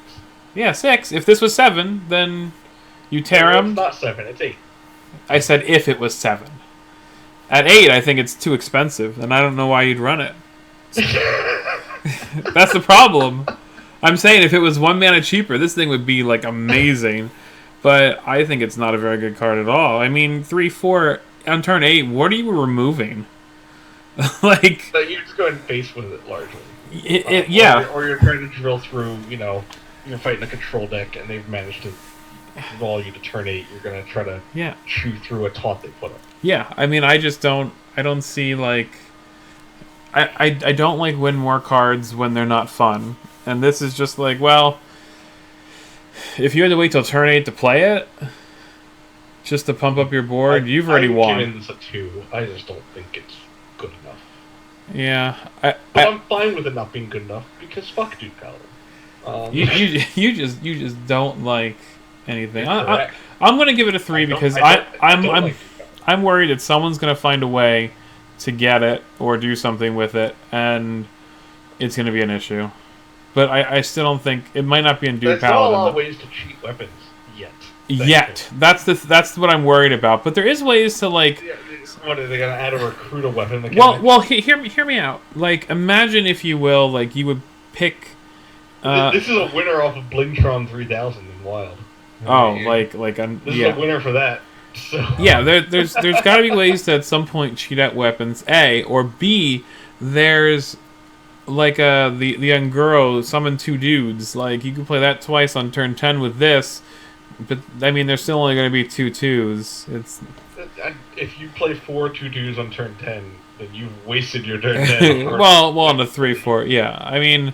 Yeah, 6. If this was 7, then you Terran. It's not 7, it's 8. I said if it was 7. At 8, I think it's too expensive, and I don't know why you'd run it. That's the problem. I'm saying if it was 1 mana cheaper, this thing would be, like, amazing. But I think it's not a very good card at all. I mean, 3/4 on turn 8, what are you removing? Like... So you're just going face with it, largely. Yeah. Or you're trying to drill through, you're fighting a control deck, and they've managed to roll you to turn 8. You're going to try to chew through a taunt they put up. Yeah, I mean, I don't see, like... I don't like win more cards when they're not fun. And this is just like, well... If you had to wait till turn 8 to play it, just to pump up your board, you've already won. I'm giving this a 2. I just don't think it's good enough. Yeah, I'm fine with it not being good enough because fuck Duke Paladin. You just don't like anything. I'm gonna give it a 3 because I'm worried that someone's gonna find a way to get it or do something with it, and it's gonna be an issue. But I still don't think it might not be in Duke Paladin. There's not a lot of ways to cheat weapons yet. That's what I'm worried about. But there is ways to like. What are they gonna add a recruit a weapon? Well, hear me out. Like, imagine if you will, like you would pick. This is a winner off of Blingtron 3000 in Wild. Oh, mean, this is yeah. a winner for that. So. Yeah, there's got to be ways to at some point cheat out weapons. A or B. There's like the Anguro summon 2 dudes. Like you can play that twice on turn 10 with this, but I mean there's still only going to be 2 twos. It's if you play 4 2/2s on turn 10, then you've wasted your turn 10. well on the 3/4. Yeah, I mean,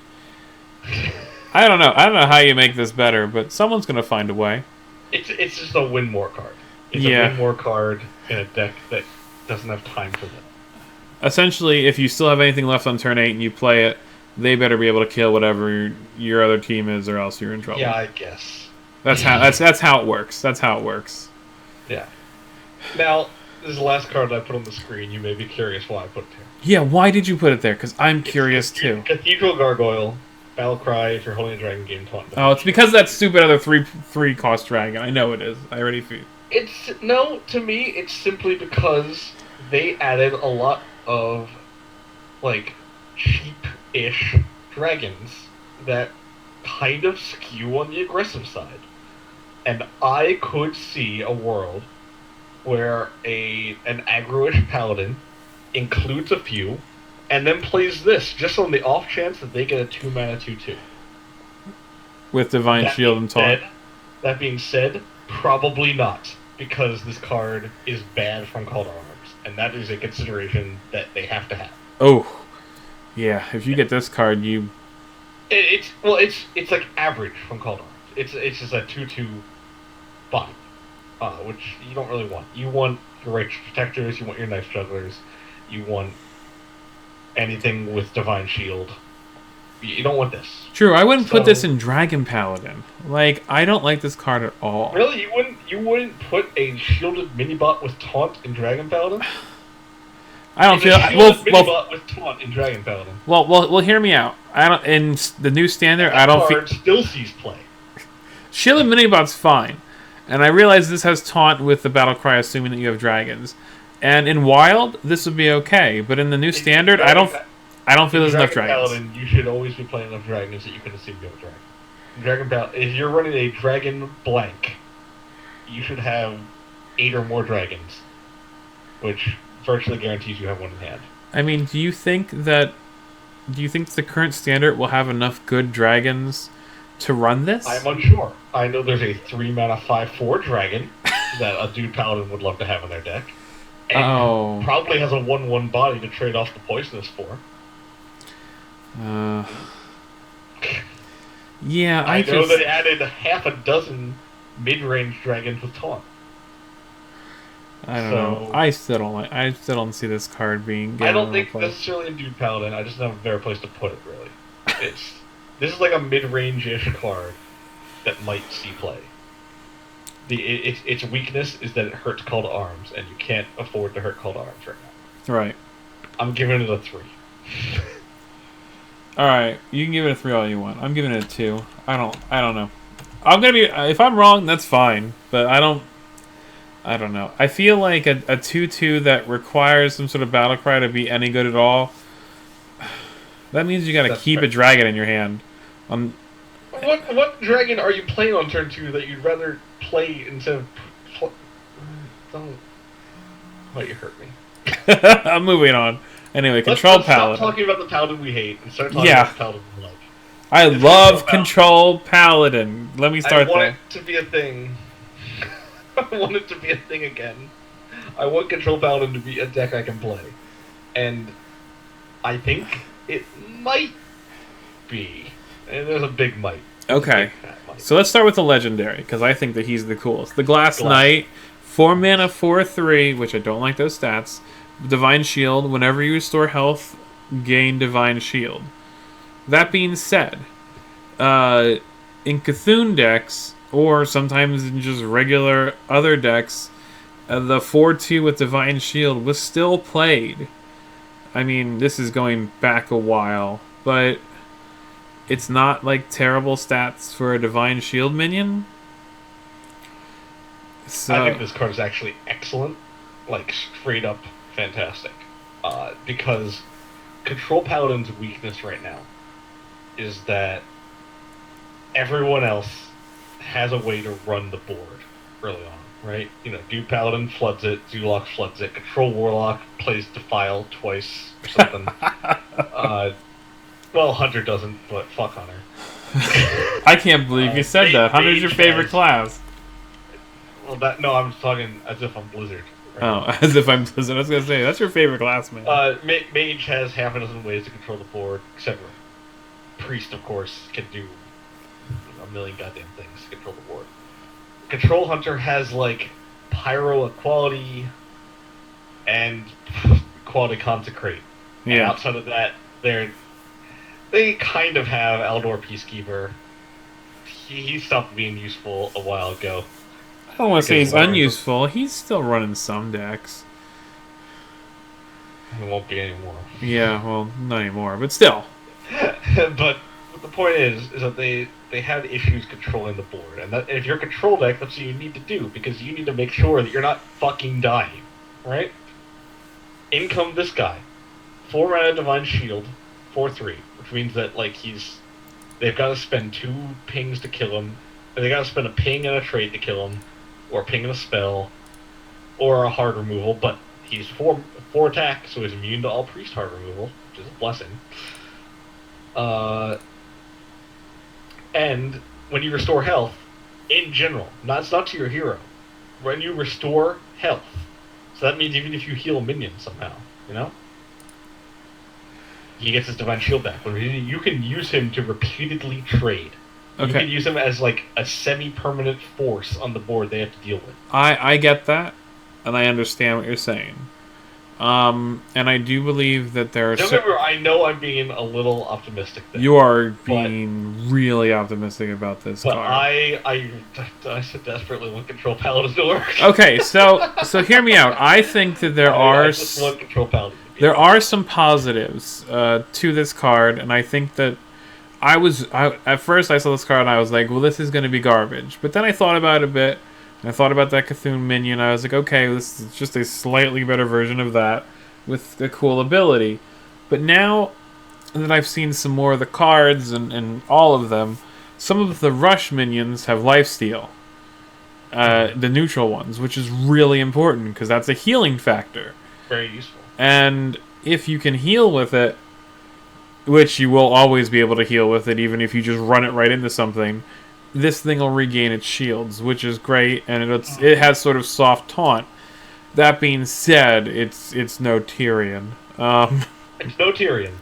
I don't know. I don't know how you make this better, but someone's going to find a way. It's just a win more card. It's a win more card in a deck that doesn't have time for them. Essentially, if you still have anything left on turn 8 and you play it, they better be able to kill whatever your other team is, or else you're in trouble. Yeah, I guess. That's how it works. That's how it works. Yeah. Now, this is the last card I put on the screen. You may be curious why I put it here. Yeah, why did you put it there? Because I'm curious too. Cathedral Gargoyle, Battle Cry if you're holding a dragon game taunt. Oh, it's because that stupid other 3 cost dragon. I know it is. I already feel. To me, it's simply because they added a lot of, like, cheap-ish dragons that kind of skew on the aggressive side. And I could see a world where an aggro-ish paladin includes a few, and then plays this, just on the off chance that they get a 2-mana 2/2. With Divine Shield and Taunt. That being said, probably not, because this card is bad from Call to Arms, and that is a consideration that they have to have. Oh, yeah. If you get this card, you. It's like average from Call to Arms. It's just a 2/2 body, which you don't really want. You want your Righteous Protectors, you want your Knife Jugglers, you want anything with Divine Shield. You don't want this. True, I wouldn't put this in Dragon Paladin. Like, I don't like this card at all. Really, you wouldn't put a shielded minibot with Taunt in Dragon Paladin? I don't feel. Minibot with Taunt in Dragon Paladin. Well, hear me out. I don't. In the new standard, I don't feel. Still sees play. Shielded minibot's fine, and I realize this has Taunt with the Battle Cry, assuming that you have dragons. And in Wild, this would be okay, but in the new standard, I don't feel there's enough dragons. Paladin, you should always be playing enough dragons that you can assume you have a dragon. Dragon Paladin, if you're running a dragon blank, you should have 8 or more dragons, which virtually guarantees you have one in hand. I mean, do you think the current standard will have enough good dragons to run this? I'm unsure. I know there's a 3-mana 5/4 dragon that a dude paladin would love to have in their deck. And probably has a 1/1 body to trade off the poisonous for. Yeah, I know they added half a dozen mid-range dragons with Taunt. I don't know. I still don't see this card being. I don't think necessarily in Dude Paladin. I just don't have a better place to put it. Really, this is like a mid-range-ish card that might see play. Its weakness is that it hurts Call to Arms, and you can't afford to hurt Call to Arms right now. Right. I'm giving it a 3. All right, you can give it a 3 all you want. I'm giving it a 2. I don't know. I'm gonna be. If I'm wrong, that's fine. But I don't know. I feel like a 2/2 that requires some sort of battle cry to be any good at all. That means you gotta keep a dragon in your hand. What dragon are you playing on turn 2 that you'd rather play instead of? Don't. Oh, you hurt me. I'm moving on. Anyway, Control Paladin. Stop talking about the Paladin we hate and start talking about the Paladin we like. I love Control Paladin. Let me start there. I want it to be a thing. I want it to be a thing again. I want Control Paladin to be a deck I can play. And I think it might be. And there's a big might. Okay. So let's start with the Legendary, because I think that he's the coolest. The Glass Knight, 4 mana, 4/3, which I don't like those stats. Divine Shield, whenever you restore health, gain Divine Shield. That being said, in Cthulhu decks, or sometimes in just regular other decks, the 4/2 with Divine Shield was still played. I mean, this is going back a while, but it's not like terrible stats for a Divine Shield minion. So I think this card is actually excellent, like straight up fantastic, because Control Paladin's weakness right now is that everyone else has a way to run the board early on, right? You know, do Paladin floods it, Zulok floods it, Control Warlock plays Defile twice or something. Well, Hunter doesn't, but fuck Hunter. I can't believe you said that. Hunter's your favorite class. Well, no, I'm talking as if I'm Blizzard. Right? Oh, as if I'm Blizzard. I was gonna say that's your favorite class, man. Mage has half a dozen ways to control the board, except for Priest, of course, can do a million goddamn things to control the board. Control Hunter has like Pyro Equality and Quality Consecrate. Yeah. And outside of that, they kind of have Aldor Peacekeeper. He stopped being useful a while ago. I don't want to say he's unuseful. He's still running some decks. It won't be anymore. Yeah, well, not anymore, but still. But the point is that they had issues controlling the board, and that if you're a control deck, that's what you need to do, because you need to make sure that you're not fucking dying, right? In come this guy, 4 mana Divine Shield, 4/3, which means that like they've got to spend 2 pings to kill him, and they got to spend a ping and a trade to kill him, or a ping and a spell, or a hard removal. But he's 4 attack, so he's immune to all priest hard removal, which is a blessing. And when you restore health, in general, it's not to your hero, when you restore health, so that means even if you heal a minion somehow, you know, he gets his Divine Shield back. But you can use him to repeatedly trade. Okay. You can use him as like a semi-permanent force on the board they have to deal with. I get that, and I understand what you're saying. And I do believe that there are... I know I'm being a little optimistic there. You are being really optimistic about this card. I so desperately want Control Paladin to work. Okay, so hear me out. I think that there I just want Control Paladin to be there are some positives to this card, and I think that at first I saw this card and I was like, well, this is going to be garbage. But then I thought about it a bit. I thought about that Cthulhu minion. I was like, okay, this is just a slightly better version of that with a cool ability. But now that I've seen some more of the cards and all of them, some of the rush minions have lifesteal. The neutral ones, which is really important because that's a healing factor. Very useful. And if you can heal with it, which you will always be able to heal with it, even if you just run it right into something, this thing will regain its shields, which is great, and it has sort of soft taunt. That being said, it's no Tyrion. It's no Tyrion,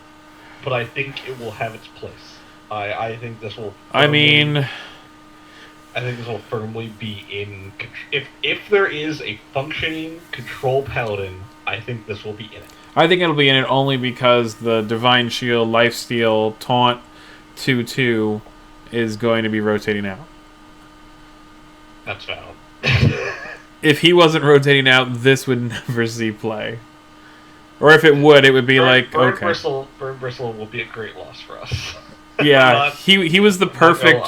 but I think it will have its place. I think this will. I think this will firmly be in. If there is a functioning Control Paladin, I think this will be in it. I think it'll be in it only because the Divine Shield, Lifesteal, Taunt, 2/2 is going to be rotating out. That's valid. If he wasn't rotating out, this would never see play. Or if it would, it would be Burn okay. Burn Bristle will be a great loss for us. Yeah, he was the perfect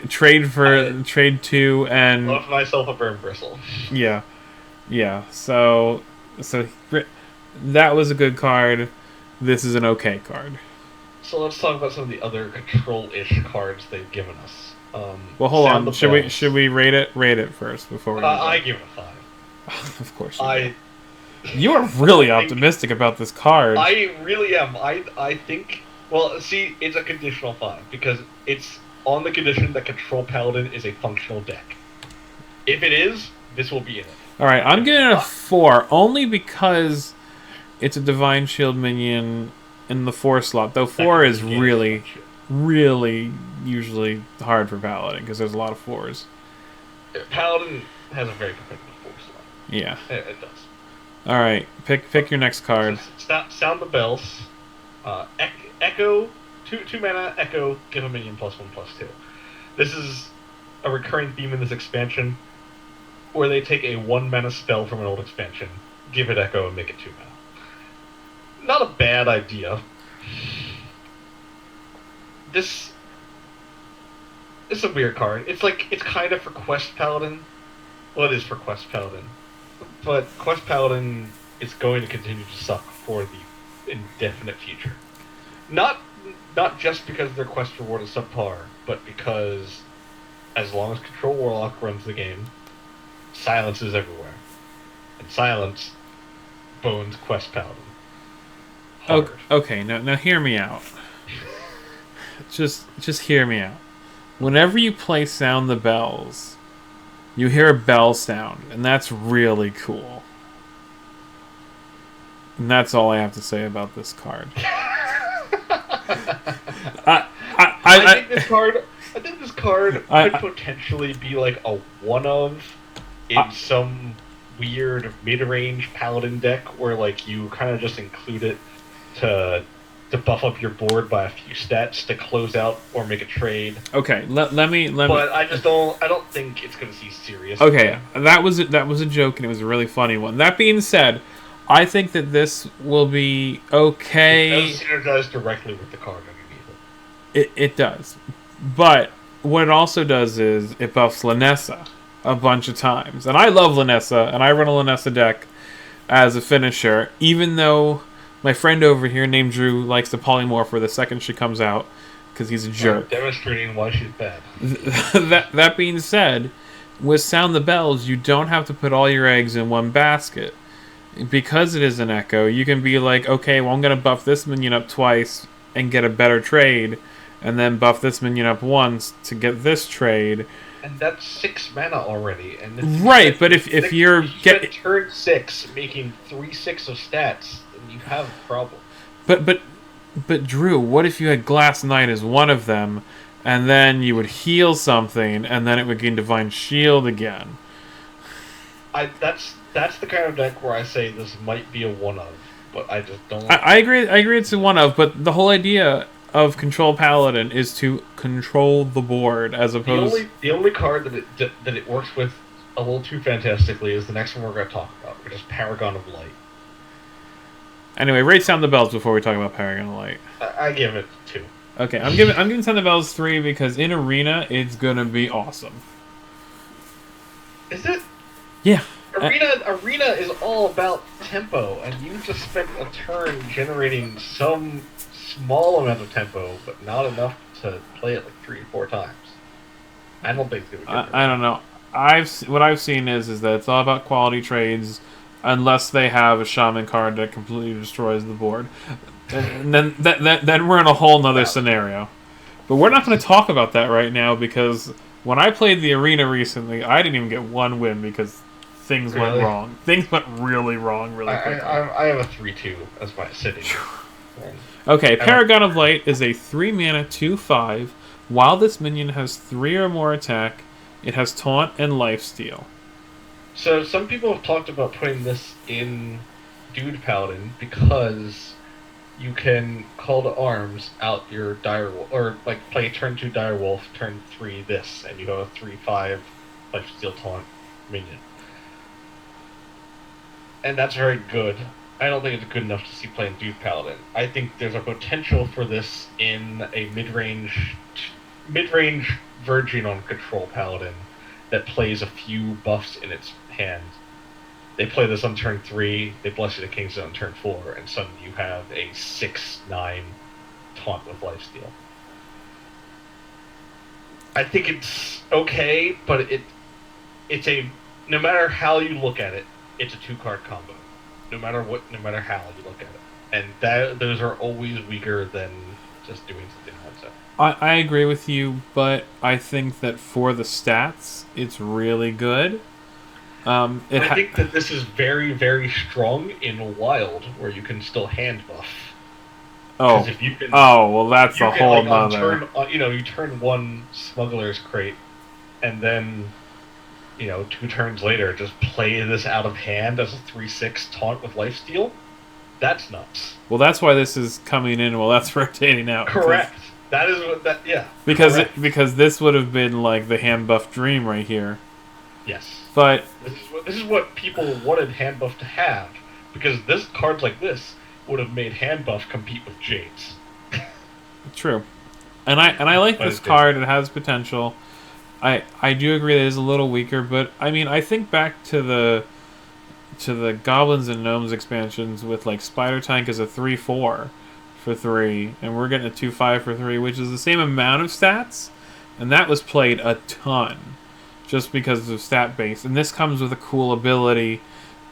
trade 2 and love myself a Burn Bristle. Yeah. So that was a good card. This is an okay card. So let's talk about some of the other control-ish cards they've given us. Well, hold on. Should we rate it? Rate it first before we. I give it a 5. Of course. You are really optimistic about this card. I really am. I think. Well, see, it's a conditional 5 because it's on the condition that Control Paladin is a functional deck. If it is, this will be in it. All right, I'm giving it a 4 only because it's a Divine Shield minion in the 4 slot. Though 4 is really usually hard for Paladin because there's a lot of 4s. Paladin has a very competitive 4 slot. Yeah, it does. All right, pick your next card. Sound the bells. Echo, 2 mana. Echo, give a minion +1/+2. This is a recurring theme in this expansion, where they take a 1 mana spell from an old expansion, give it Echo, and make it 2 mana. Not a bad idea. This is a weird card. It's kind of for Quest Paladin. Well, it is for Quest Paladin. But Quest Paladin is going to continue to suck for the indefinite future. Not just because their quest reward is subpar, but because as long as Control Warlock runs the game, silence is everywhere. And silence bones Quest Paladin. Hard. Okay, now hear me out. Just hear me out. Whenever you play Sound the Bells, you hear a bell sound, and that's really cool. And that's all I have to say about this card. I think this card. I think this card could potentially be like a one of in some weird mid-range Paladin deck where like you kind of just include it to buff up your board by a few stats to close out or make a trade. Okay, let me. But I just don't. I don't think it's going to see serious. Okay, that was a joke and it was a really funny one. That being said, I think that this will be okay. It does synergize directly with the card underneath it. It does, but what it also does is it buffs Lanessa a bunch of times, and I love Lanessa, and I run a Lanessa deck as a finisher, even though my friend over here named Drew likes to polymorph her the second she comes out because he's a jerk. Demonstrating why she's bad. That being said, with Sound the Bells, you don't have to put all your eggs in one basket. Because it is an Echo, you can be like, okay, well, I'm going to buff this minion up twice and get a better trade, and then buff this minion up once to get this trade. And that's 6 mana already. And right, but if you're getting turn 6, making 3/6 of stats, then you have a problem. But Drew, what if you had Glass Knight as one of them, and then you would heal something, and then it would gain Divine Shield again? That's the kind of deck where I say this might be a one of, but I just don't. I agree it's a one of, but the whole idea of Control Paladin is to control the board as opposed. The only card that it works with a little too fantastically is the next one we're going to talk about, which is Paragon of Light. Anyway, rate Sound the Bells before we talk about Paragon of Light. I give it 2. Okay, I'm giving Sound the Bells 3 because in Arena it's gonna be awesome. Is it? Yeah. Arena is all about tempo, and you just spent a turn generating some small amount of tempo, but not enough to play it like 3 or 4 times. I don't think it's gonna be good. I don't know. What I've seen is that it's all about quality trades, unless they have a shaman card that completely destroys the board, and then we're in a whole nother scenario. But we're not going to talk about that right now because when I played the Arena recently, I didn't even get one win because things went wrong. Things went really wrong really quickly. I have a 3/2 as my sitting. Okay, Paragon of Light is a 3-mana 2/5. While this minion has 3 or more attack, it has Taunt and Lifesteal. So some people have talked about putting this in Dude Paladin because you can call to arms out your Direwolf, or like play turn 2 Direwolf, turn 3 this, and you have a 3/5 Lifesteal Taunt minion. And that's very good. I don't think it's good enough to see playing Dude Paladin. I think there's a potential for this in a mid-range Virgin on Control Paladin that plays a few buffs in its hand. They play this on turn 3, they bless you to Kingston on turn 4, and suddenly you have a 6/9 taunt with lifesteal. I think it's okay, but it's a, no matter how you look at it, it's a 2-card combo. No matter how you look at it. And those are always weaker than just doing something like that. I agree with you, but I think that for the stats, it's really good. I think that this is very, very strong in Wild, where you can still hand buff. Oh, if you can, well, that's a whole nother. You turn 1 Smuggler's Crate, and then, 2 turns later, just play this out of hand as a 3/6 taunt with lifesteal. That's nuts. Well, that's why this is coming in while that's rotating out. Correct. That is what that. Yeah. Because this would have been like the hand buff dream right here. Yes. But this is what people wanted hand buff to have, because cards like this would have made hand buff compete with Jades. True, and I like this card. It has potential. I do agree that it is a little weaker, but I mean I think back to the Goblins and Gnomes expansions with like Spider Tank as a 3/4 for 3, and we're getting a 2/5 for 3, which is the same amount of stats, and that was played a ton, just because of stat base. And this comes with a cool ability.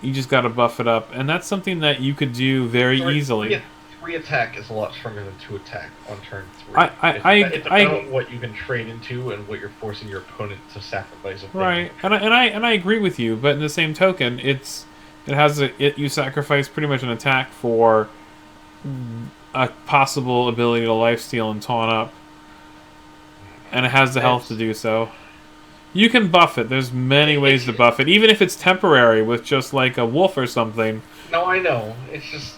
You just got to buff it up, and that's something that you could do very easily. 3 attack is a lot stronger than 2 attack on turn 3. It's about what you can trade into and what you're forcing your opponent to sacrifice. Right, and I agree with you, but in the same token, you sacrifice pretty much an attack for a possible ability to lifesteal and taunt up, and it has the health to do so. You can buff it. There's many ways to buff it, even if it's temporary with just like a wolf or something. No, I know. It's just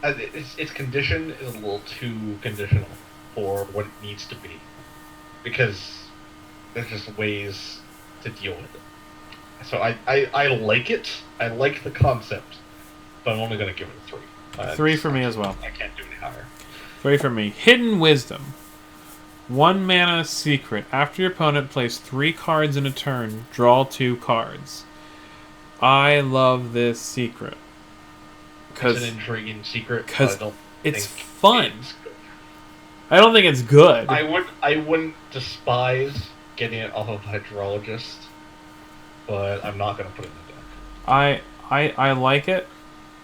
its condition is a little too conditional for what it needs to be, because there's just ways to deal with it. So I like it. I like the concept, but I'm only going to give it a 3. 3 for me as well. I can't do any higher. 3 for me. Hidden Wisdom. 1 mana secret. After your opponent plays 3 cards in a turn, draw 2 cards. I love this secret. It's an intriguing secret. Because it's fun. I don't think it's good. I wouldn't despise getting it off of Hydrologist, but I'm not going to put it in the deck. I like it.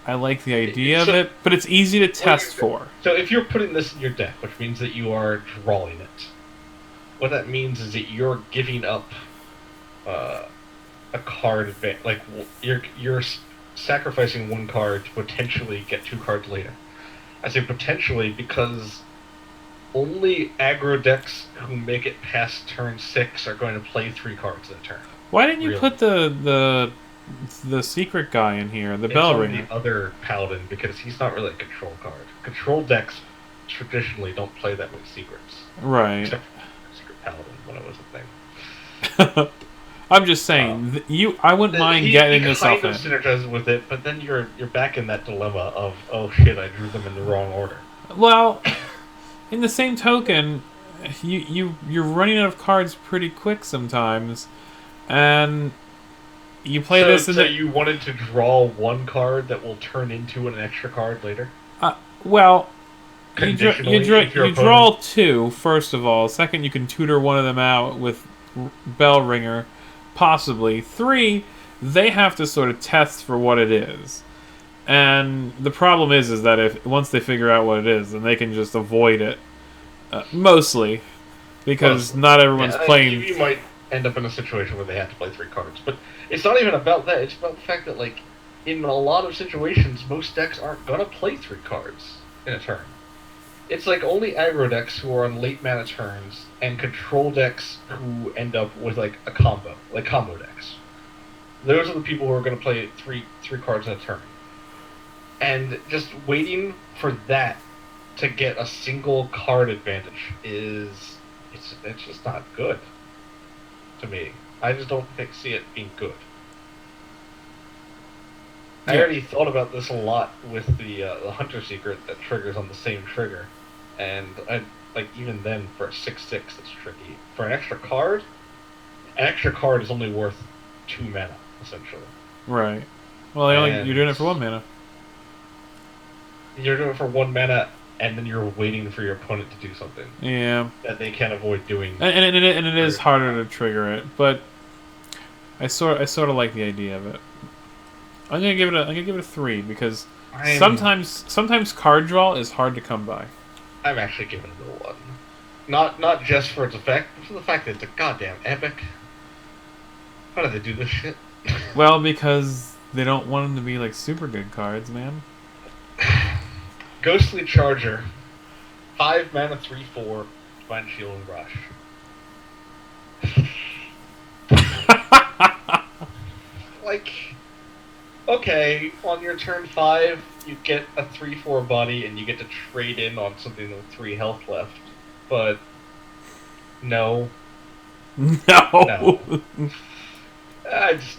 I like the idea of it, but it's easy to test for. So if you're putting this in your deck, which means that you are drawing it, what that means is that you're giving up a card advantage. Like, you're sacrificing 1 card to potentially get 2 cards later. I say potentially because only aggro decks who make it past turn 6 are going to play 3 cards in a turn. Why didn't you put the secret guy in here, the bell ringer? The other Paladin, because he's not really a control card. Control decks traditionally don't play that many secrets. Right. Except for Secret Paladin when it was a thing. I'm just saying, I wouldn't mind getting this off in. He kind of synergizes with it, but then you're back in that dilemma of, oh shit, I drew them in the wrong order. Well, in the same token, you're running out of cards pretty quick sometimes, and you play this. So you wanted to draw 1 card that will turn into an extra card later? Well, you draw 2 first of all. Second, you can tutor one of them out with bell ringer. Possibly. 3, they have to sort of test for what it is. And the problem is that once they figure out what it is, then they can just avoid it. Mostly. Because not everyone's playing... You might end up in a situation where they have to play 3 cards. But it's not even about that. It's about the fact that, like, in a lot of situations, most decks aren't going to play 3 cards in a turn. It's like only aggro decks who are on late mana turns and control decks who end up with like a combo, like combo decks. Those are the people who are going to play three cards in a turn. And just waiting for that to get a single card advantage it's just not good to me. I just don't see it being good. I already thought about this a lot with the Hunter Secret that triggers on the same trigger. And even then, for a 6/6, it's tricky. For an extra card is only worth 2 mana, essentially. Right. Well, you're doing it for 1 mana. You're doing it for 1 mana, and then you're waiting for your opponent to do something. Yeah. That they can't avoid doing. And it is harder to trigger it, but I sort of like the idea of it. I'm gonna give it a 3 because sometimes card draw is hard to come by. I'm actually giving it a 1. Not just for its effect, but for the fact that it's a goddamn epic. How do they do this shit? Well, because they don't want them to be like super good cards, man. Ghostly Charger, 5 mana, 3/4, Divine Shield and Rush. Like, okay, on your turn 5, you get a 3/4 body and you get to trade in on something with 3 health left. But no. No. It's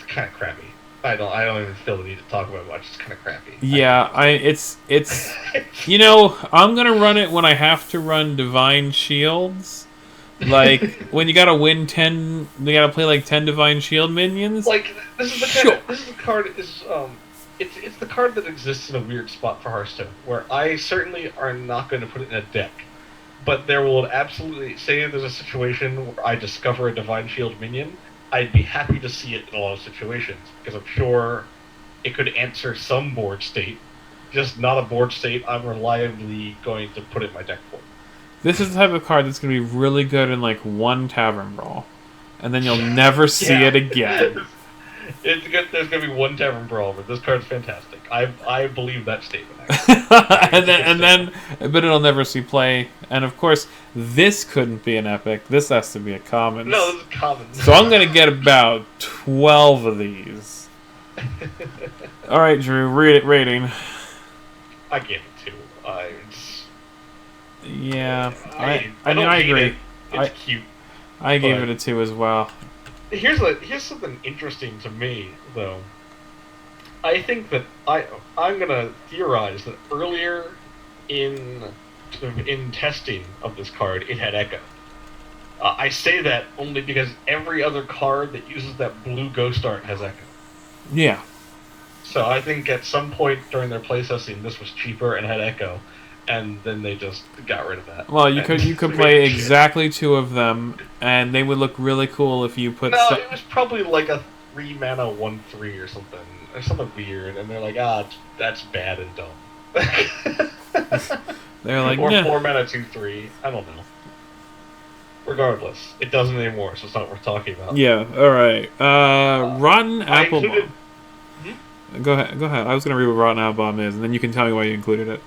kind of crappy. I don't even feel the need to talk about it much. It's kind of crappy. Yeah, it's you know, I'm gonna run it when I have to run Divine Shields. Like when you gotta win 10, you gotta play like 10 Divine Shield minions. Like this is the card it's the card that exists in a weird spot for Hearthstone, where I certainly are not going to put it in a deck, but there will absolutely say there's a situation where I discover a Divine Shield minion. I'd be happy to see it in a lot of situations because I'm sure it could answer some board state, just not a board state I'm reliably going to put in my deck for. This is the type of card that's going to be really good in like one Tavern Brawl, and then you'll never see it again. It's good. There's going to be one Tavern Brawl, but this card's fantastic. I believe that statement. But it'll never see play. And of course, this couldn't be an epic. This has to be a common. No, this is common. So I'm going to get about 12 of these. All right, Drew, rating. I gave it 2. I agree. It's cute. I gave it a 2 as well. Here's something interesting to me, though. I think that I'm gonna theorize that earlier in testing of this card, it had Echo. I say that only because every other card that uses that blue ghost art has Echo. Yeah. So I think at some point during their playtesting, this was cheaper and had Echo, and then they just got rid of that. Well, you could play exactly 2 of them, and they would look really cool if you put. No, it was probably like a 3 mana 1/3 or something weird, and they're like, that's bad and dumb. They're like, or nah. 4 mana 2/3. I don't know. Regardless, it doesn't anymore, so it's not worth talking about. Yeah. All right. Rotten Apple Bomb. Go ahead. I was gonna read what Rotten Apple Bomb is, and then you can tell me why you included it.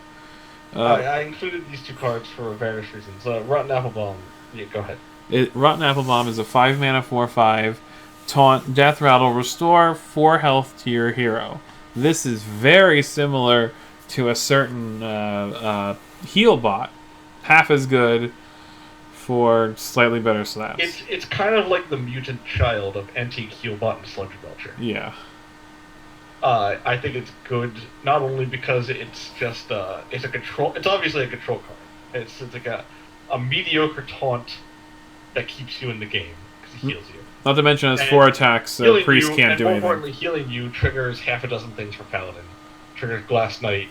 I included these 2 cards for various reasons. Rotten Apple Bomb. Yeah, go ahead. Rotten Apple Bomb is a 5 mana 4/5 taunt death rattle. Restore 4 health to your hero. This is very similar to a certain heal bot, half as good for slightly better stats. It's kind of like the mutant child of Antique Healbot and Sludge Belcher. Yeah. I think it's good not only because it's just it's a control. It's obviously a control card. It's like a mediocre taunt that keeps you in the game because it heals you. Not to mention it's 4 attacks, so Priest can't do anything. More importantly, healing you triggers half a dozen things for Paladin. Triggers Glass Knight.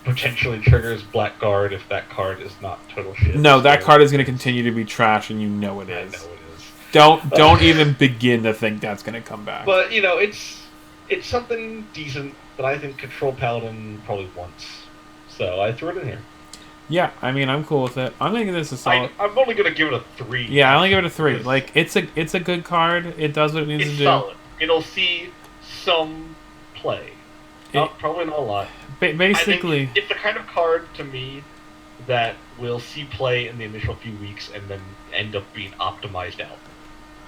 Potentially triggers Blackguard if that card is not total shit. No, that card is going to continue to be trash, and you know it is. I know it is. Don't even begin to think that's going to come back. But it's something decent that I think Control Paladin probably wants. So I threw it in here. Yeah, I mean, I'm cool with it. I'm going to give this a solid. I'm only going to give it a 3. Yeah, I only give it a 3. Like, it's a good card. It does what it needs to do. It's solid. It'll see some play. Probably not a lot. Basically, it's the kind of card to me that will see play in the initial few weeks and then end up being optimized out.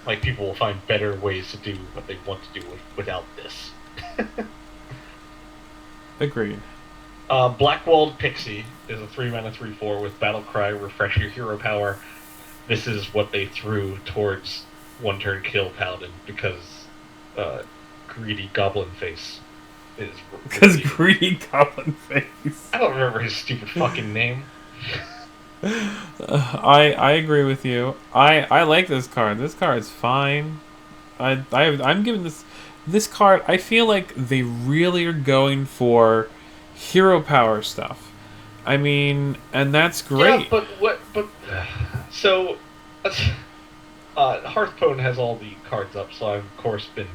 Like, people will find better ways to do what they want to do without this. Agreed. Blackwalled Pixie is a 3 mana 3/4 with Battle Cry, refresh your hero power. This is what they threw towards 1-turn kill Paladin because Greedy Goblin Face is. Because Greedy Goblin Face. I don't remember his stupid fucking name. I agree with you. I like this card. This card is fine. I'm giving this card. I feel like they really are going for hero power stuff. I mean, and that's great. Yeah, but so Hearthstone has all the cards up, so I've of course been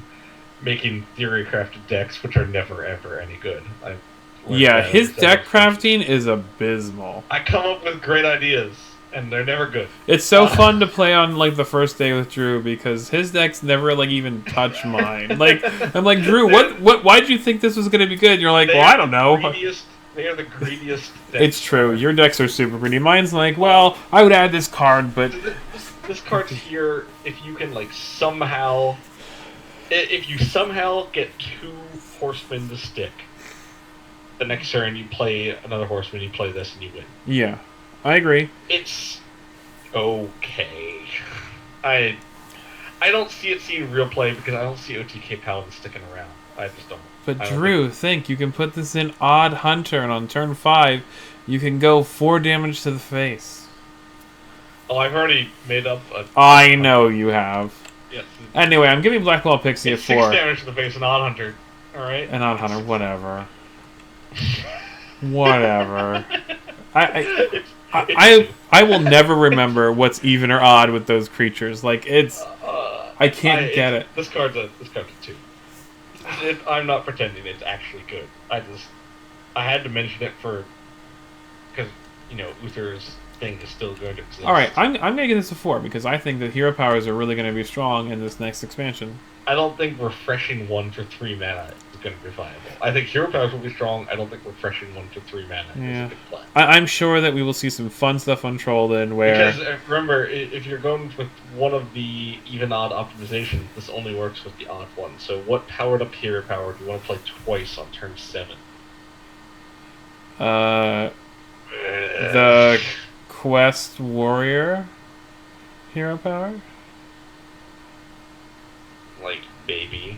making theory crafted decks, which are never ever any good. Yeah, his deck crafting is abysmal. I come up with great ideas, and they're never good. It's so fun to play on like the first day with Drew because his decks never like even touch mine. Like I'm like, Drew, what? Why did you think this was going to be good? And you're like, well, I don't know. They are the greediest. Decks it's true. Your decks are super greedy. Mine's like, well, I would add this card, but this card's here if you can like somehow, if you somehow get 2 horsemen to stick. The next turn you play another horseman, you play this, and you win. Yeah, I agree. It's okay. I don't see it seeing real play because I don't see OTK Paladin sticking around. I just don't. But Drew, think you can put this in Odd Hunter, and on turn 5, you can go 4 damage to the face. Oh, I've already made up a... I know you have. Yes. Anyway, I'm giving Blackwall Pixie a 4. 6 damage to the face, an Odd Hunter. Alright? An Odd Hunter, whatever. Whatever. I will never remember what's even or odd with those creatures. Like I can't get it. This card's a 2. I'm not pretending it's actually good. I had to mention it because Uther's thing is still going to exist. All right, I'm making this a 4 because I think that hero powers are really going to be strong in this next expansion. I don't think refreshing 1 for 3 mana is going to be viable. I think hero powers will be strong. I don't think refreshing 1 for 3 mana is a big play. I'm sure that we will see some fun stuff on Trollden where... Because remember, if you're going with one of the even-odd optimizations, this only works with the odd one. So what powered-up hero power do you want to play twice on turn 7? The Quest Warrior hero power? Like, baby.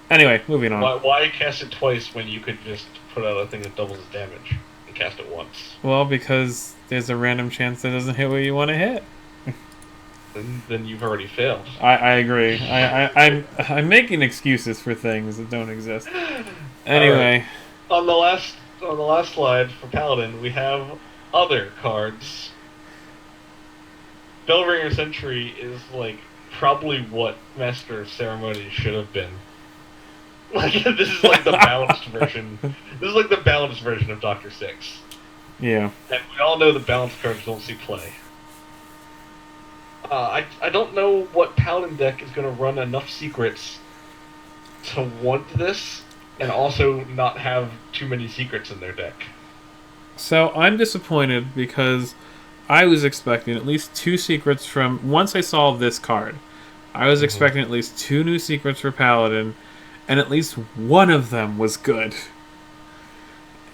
Anyway, moving on. Why cast it twice when you could just put out a thing that doubles its damage and cast it once? Well, because there's a random chance that doesn't hit what you want to hit. Then you've already failed. I agree. I'm making excuses for things that don't exist. Anyway, right. on the last slide for Paladin, we have other cards. Bellringer Sentry is like probably what Master of Ceremony should have been. Like this is like the balanced version. This is like the balanced version of Dr. Six. Yeah. And we all know the balanced cards don't see play. I don't know what Paladin deck is going to run enough secrets to want this, and also not have too many secrets in their deck. So I'm disappointed because I was expecting at least 2 secrets from... Once I saw this card, I was expecting at least 2 new secrets for Paladin, and at least one of them was good.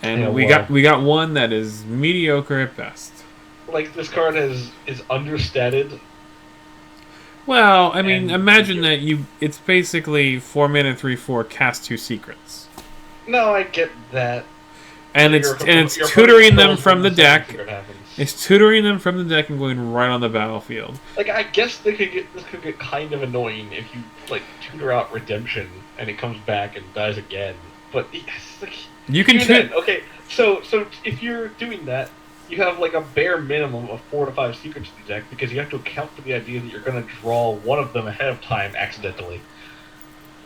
And we got one that is mediocre at best. Like, this card is understated. Well, I mean, imagine that it's basically 4 mana, 3/4, cast 2 secrets. No, I get that. And it's tutoring them from the deck. It's tutoring them from the deck and going right on the battlefield. Like, I guess this could get kind of annoying if you like tutor out Redemption and it comes back and dies again. But it's like you can okay, so if you're doing that, you have like a bare minimum of 4 to 5 secrets in the deck because you have to account for the idea that you're going to draw one of them ahead of time accidentally.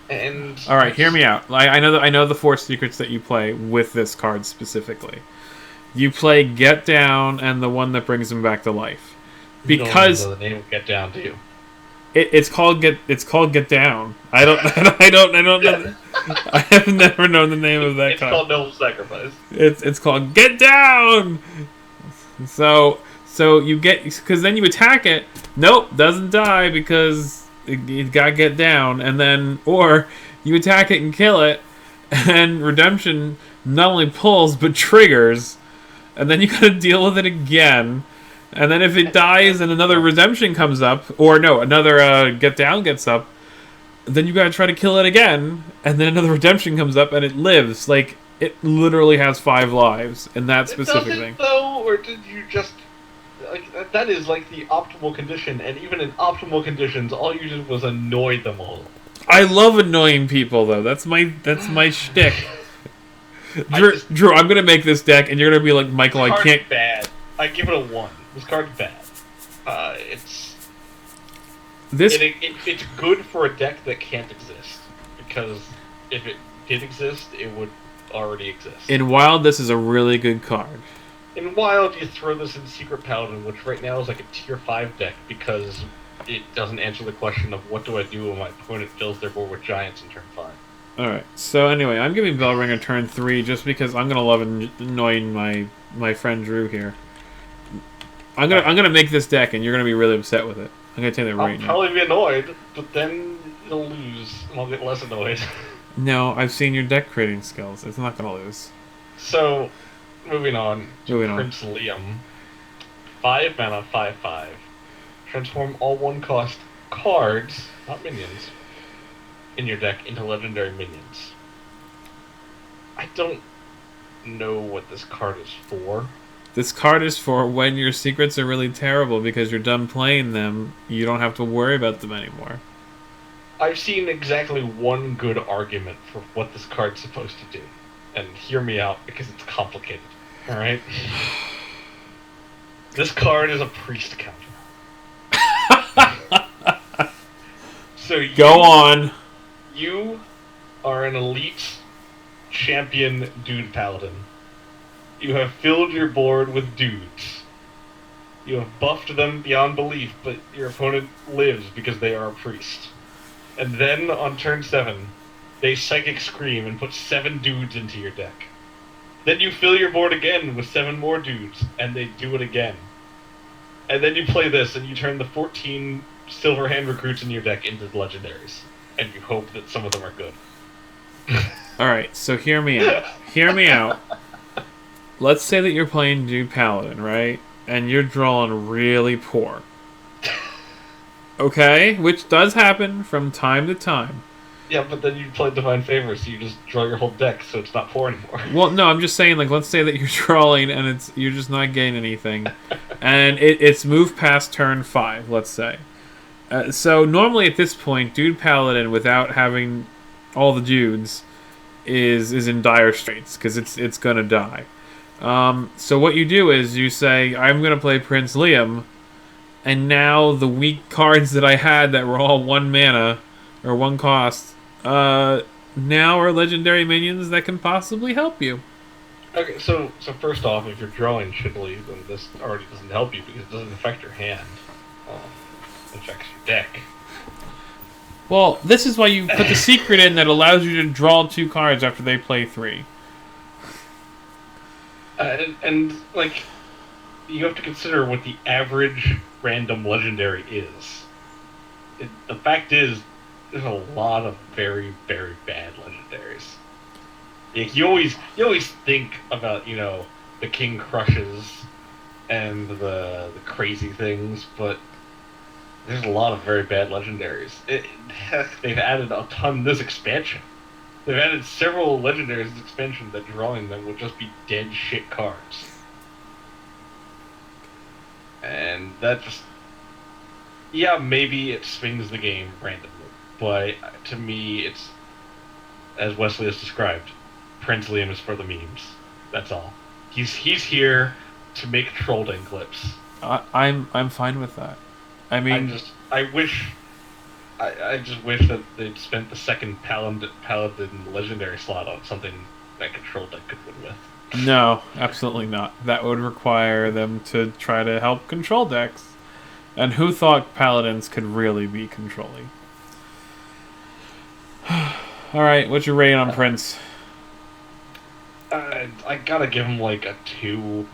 And all right, hear me out. I know the 4 secrets that you play with this card specifically. You play Get Down and the one that brings him back to life. Because you don't know the name of Get Down, do you? It's called Get Down. I don't know. I have never known the name of that card. It's called Noble Sacrifice. It's called Get Down. So you get, because then you attack it. Nope, doesn't die because it got Get Down, and then or you attack it and kill it, and Redemption not only pulls but triggers, and then you gotta deal with it again. And then if it dies and another Redemption comes up, or no, another Get Down gets up, then you gotta try to kill it again, and then another Redemption comes up and it lives. Like, it literally has 5 lives in that specific thing. Though, or did you just... Like, that is like the optimal condition, and even in optimal conditions, all you did was annoy them all. I love annoying people, though. That's my shtick. Drew, I'm gonna make this deck, and you're gonna be like, Michael, I can't... bad. I give it a 1. This card's bad. It's good for a deck that can't exist, because if it did exist, it would already exist. In Wild, this is a really good card. In Wild, you throw this in Secret Paladin, which right now is like a tier 5 deck, because it doesn't answer the question of what do I do when my opponent fills their board with giants in turn 5. Alright, so anyway, I'm giving Bellringer turn 3 just because I'm gonna love annoying my friend Drew here. I'm gonna make this deck, and you're gonna be really upset with it. I'm gonna tell you that right now. I'll probably be annoyed, but then you'll lose, and I'll get less annoyed. No, I've seen your deck creating skills. It's not gonna lose. So, moving on to Prince Liam. 5 mana, 5/5. Transform all 1-cost cards, not minions, in your deck into legendary minions. I don't know what this card is for. This card is for when your secrets are really terrible because you're done playing them, you don't have to worry about them anymore. I've seen exactly one good argument for what this card's supposed to do. And hear me out, because it's complicated. Alright? This card is a priest counter. So Go on. You are an elite champion dude paladin. You have filled your board with dudes. You have buffed them beyond belief, but your opponent lives because they are a priest. And then on turn 7, they Psychic Scream and put 7 dudes into your deck. Then you fill your board again with 7 more dudes, and they do it again. And then you play this, and you turn the 14 Silver Hand Recruits in your deck into legendaries. And you hope that some of them are good. Alright, so hear me out. Hear me out. Let's say that you're playing Dude Paladin, right? And you're drawing really poor. Okay? Which does happen from time to time. Yeah, but then you play Divine Favor, so you just draw your whole deck, so it's not poor anymore. Well, no, I'm just saying, like, let's say that you're drawing and you're just not getting anything. And it's moved past turn 5, let's say. So normally at this point, Dude Paladin, without having all the dudes, is in dire straits, because it's going to die. So what you do is you say, I'm going to play Prince Liam, and now the weak cards that I had that were all 1 mana, or 1 cost, now are legendary minions that can possibly help you. Okay, so first off, if you're drawing shittily, then this already doesn't help you because it doesn't affect your hand. It affects your deck. Well, this is why you put the secret in that allows you to draw 2 cards after they play 3. And like, you have to consider what the average random legendary is. The fact is, there's a lot of very, very bad legendaries. Like, you always think about, you know, the King Crushes and the crazy things, but there's a lot of very bad legendaries. Heck, they've added a ton this expansion. They've added several legendaries this expansion that drawing them will just be dead shit cards. And that just... yeah, maybe it swings the game randomly. But to me, it's, as Wesley has described, Prince Liam is for the memes. That's all. He's here to make troll den clips. I'm fine with that. I mean, I just wish that they'd spent the second Paladin legendary slot on something that Control deck could win with. No, absolutely not. That would require them to try to help control decks. And who thought Paladins could really be controlling? Alright, what's your rating on Prince? I gotta give him like a 2.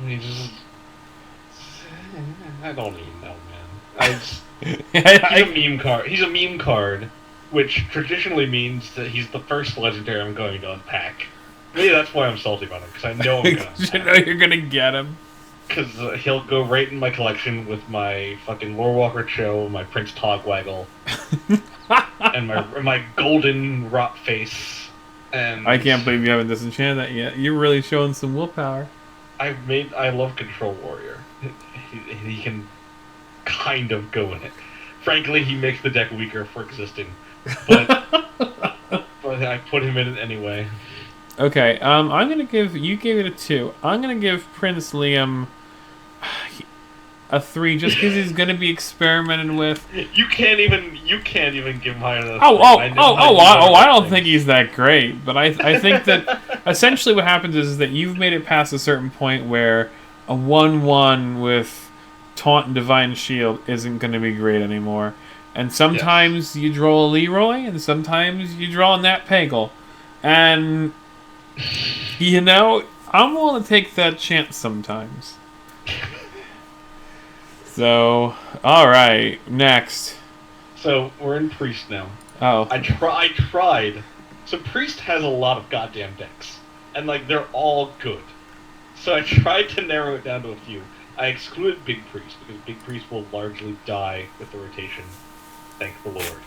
I don't even know, man. He's a meme card. He's a meme card, which traditionally means that he's the first legendary I'm going to unpack. Maybe that's why I'm salty about him, because I know I'm gonna unpack. You know you're gonna get him. Because he'll go right in my collection with my fucking Lorewalker Cho, my Prince Togwaggle, and my golden rot face. And I can't believe you haven't disenchanted that yet. You're really showing some willpower. I love Control Warrior. He can kind of go in it. Frankly, he makes the deck weaker for existing, but I put him in it anyway. Okay, I'm gonna give you gave it a 2. I'm gonna give Prince Liam a 3 just because he's gonna be experimented with. You can't even give him higher than a 3. I don't think he's that great, but I think that essentially what happens is that you've made it past a certain point where a 1/1 with Taunt and Divine Shield isn't going to be great anymore. And sometimes you draw a Leroy, and sometimes you draw a Nat Pagel. And, you know, I'm willing to take that chance sometimes. So, alright, next. So, we're in Priest now. Oh. I tried. So, Priest has a lot of goddamn decks. And, like, they're all good. So I tried to narrow it down to a few. I excluded Big Priest, because Big Priest will largely die with the rotation. Thank the Lord.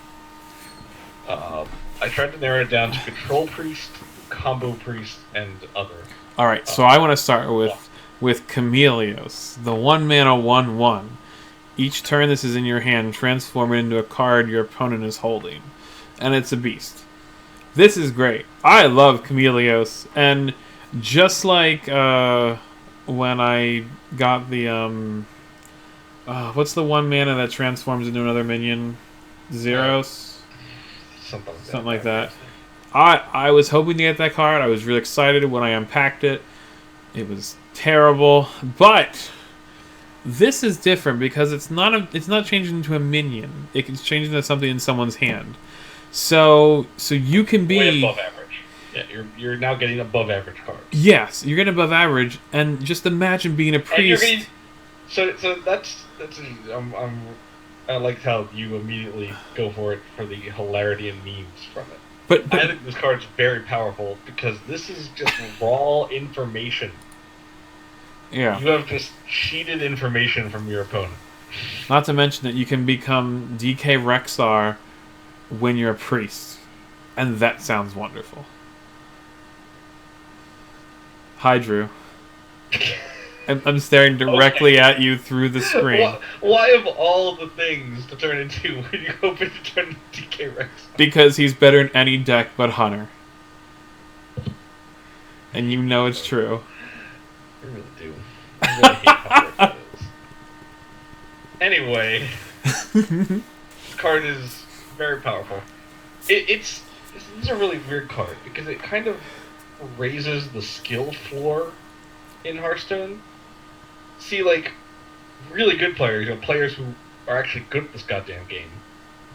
I tried to narrow it down to Control Priest, Combo Priest, and other. Alright, so I want to start with Chameleos, the 1-mana 1/1. Each turn this is in your hand, transform it into a card your opponent is holding. And it's a beast. This is great. I love Chameleos, and just like when I got the what's the one mana that transforms into another minion? Zeros, something like that. I was hoping to get that card. I was really excited when I unpacked it. It was terrible, but this is different because it's not changing into a minion. It's changing into something in someone's hand. So you can be way above average. Yeah, you're now getting above average cards. Yes, you're getting above average, and just imagine being a priest. And you're getting, so that's I like how you immediately go for it for the hilarity and memes from it. But I think this card's very powerful because this is just raw information. Yeah. You have just cheated information from your opponent. Not to mention that you can become DK Rexar when you're a priest. And that sounds wonderful. Hi, Drew. I'm staring directly at you through the screen. Why of all the things to turn into would you hoping to turn into DK Rexar? Because he's better in any deck but Hunter. And you know it's true. I really do. I really hate how it is. Anyway, this card is very powerful. This is a really weird card because it kind of raises the skill floor in Hearthstone. See, like, really good players, players who are actually good at this goddamn game,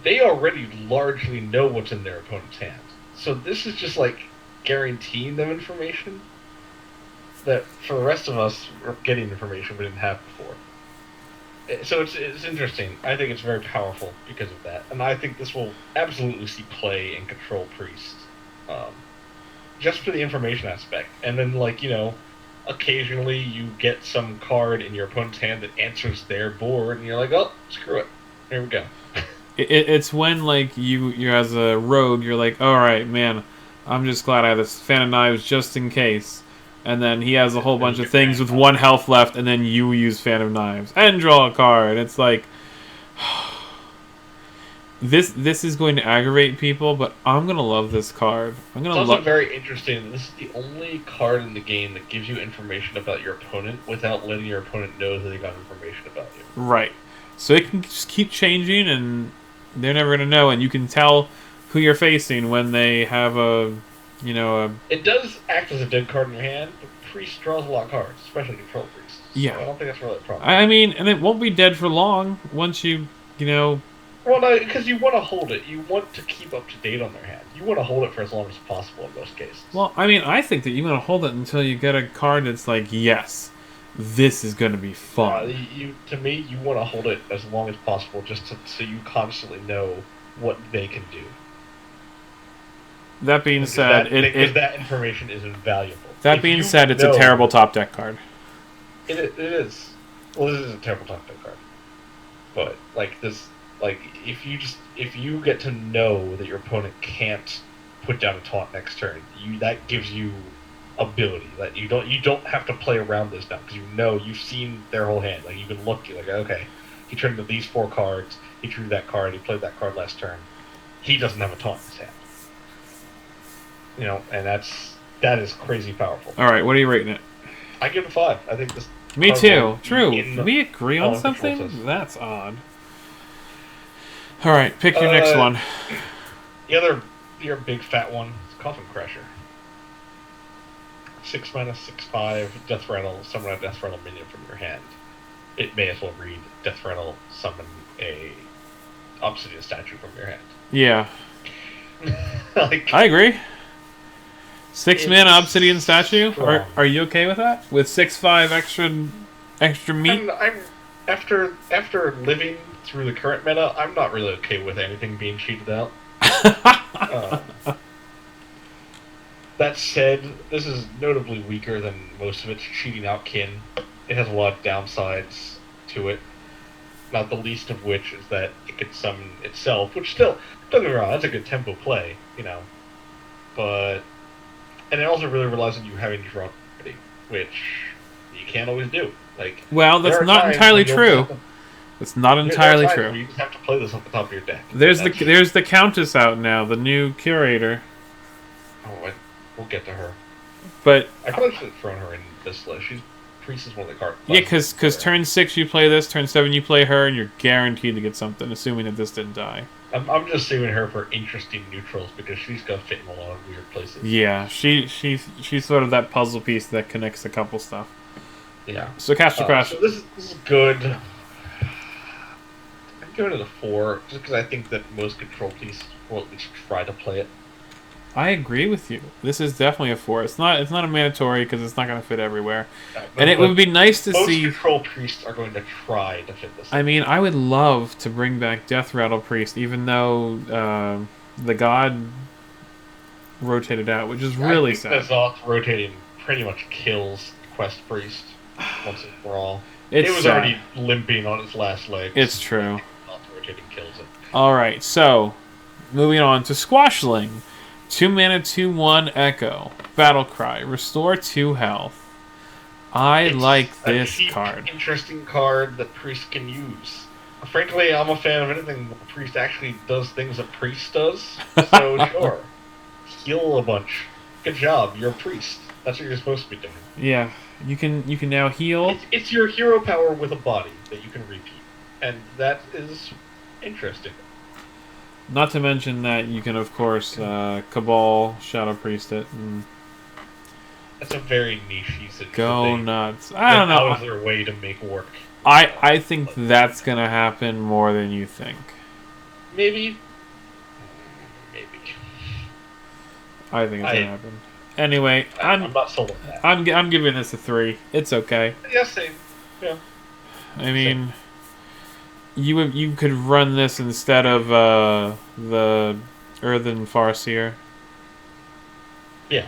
they already largely know what's in their opponent's hand. So this is just, like, guaranteeing them information that, for the rest of us, we're getting information we didn't have before. So it's interesting. I think it's very powerful because of that. And I think this will absolutely see play and control priests. Just for the information aspect. And then, like, occasionally you get some card in your opponent's hand that answers their board, and you're like, oh, screw it. Here we go. It's when, like, you're as a rogue, you're like, alright, man, I'm just glad I have this Fan of Knives just in case. And then he has a whole bunch of things with 1 health left, and then you use Fan of Knives and draw a card. It's like, this is going to aggravate people, but I'm gonna love this card. It's also very interesting. This is the only card in the game that gives you information about your opponent without letting your opponent know that they got information about you. Right. So it can just keep changing, and they're never gonna know. And you can tell who you're facing when they have a. It does act as a dead card in your hand, but Priest draws a lot of cards, especially Control Priests. Yeah. So I don't think that's really a problem. I mean, and it won't be dead for long once you. Well, no, because you want to hold it. You want to keep up to date on their hand. You want to hold it for as long as possible in most cases. Well, I mean, I think that you want to hold it until you get a card that's like, yes, this is going to be fun. To me, you want to hold it as long as possible just so you constantly know what they can do. That being said, that information is invaluable. That being said, it's a terrible top deck card. It is. Well, this is a terrible top deck card. But if you get to know that your opponent can't put down a taunt next turn, that gives you ability. That you don't have to play around this now because you've seen their whole hand. Like you can look, you're like, okay, he turned to these 4 cards. He drew that card. He played that card last turn. He doesn't have a taunt in his hand. And that is crazy powerful. All right, what are you rating it? I give it a 5. I think this. Me too. True. We agree on something? That's odd. All right, pick your next one. Your big fat one is Coffin Crasher. 6 mana, 6/5, Death Rattle. Summon a Death Rattle minion from your hand. It may as well read Death Rattle. Summon a Obsidian statue from your hand. Yeah. I agree. 6 mana Obsidian statue. Are you okay with that? With 6/5 extra meat? I'm after living through the current meta, I'm not really okay with anything being cheated out. That said, this is notably weaker than most of its cheating out kin. It has a lot of downsides to it. Not the least of which is that it could summon itself, which still, don't get me wrong, that's a good tempo play, But, and it also really relies on you having to draw already, which you can't always do. Well, that's not entirely true. It's not entirely true. You just have to play this off the top of your deck. There's the Countess out now, the new curator. Oh, we'll get to her. But I probably should have thrown her in this list. She's priest is one of the cards. Yeah, because turn 6 you play this, turn 7 you play her, and you're guaranteed to get something, assuming that this didn't die. I'm just saving her for interesting neutrals because she's gonna fit in a lot of weird places. Yeah, she's sort of that puzzle piece that connects a couple stuff. Yeah. So Caster Crash. So this is good. I'm giving it a 4 just because I think that most control pieces will at least try to play it. I agree with you. This is definitely a 4. It's not a mandatory because it's not going to fit everywhere. And it would be nice to see... Most control priests are going to try to fit this. I mean, I would love to bring back Death Rattle Priest, even though the god rotated out, which is really sad. The Zoth rotating pretty much kills Quest Priest once and for all. It was already limping on its last legs. It's true. Zoth rotating kills it. Alright, so moving on to Squashling. 2 mana, 2/1 Echo. Battle Cry. Restore 2 health. It's like this card. Interesting card that Priest can use. Frankly, I'm a fan of anything where Priest actually does things that Priest does. So sure. Heal a bunch. Good job, you're a Priest. That's what you're supposed to be doing. Yeah. You can now heal. It's your hero power with a body that you can repeat. And that is interesting. Not to mention that you can, of course, Cabal, Shadow Priest it, and... That's a very niche usage. Go nuts. I don't know. How is their way to make work? I think that's going to happen more than you think. Maybe. I think it's going to happen. Anyway, I'm not sold on that. I'm giving this a 3. It's okay. Yeah, same. Yeah. I mean... You could run this instead of the Earthen Farseer. Yeah.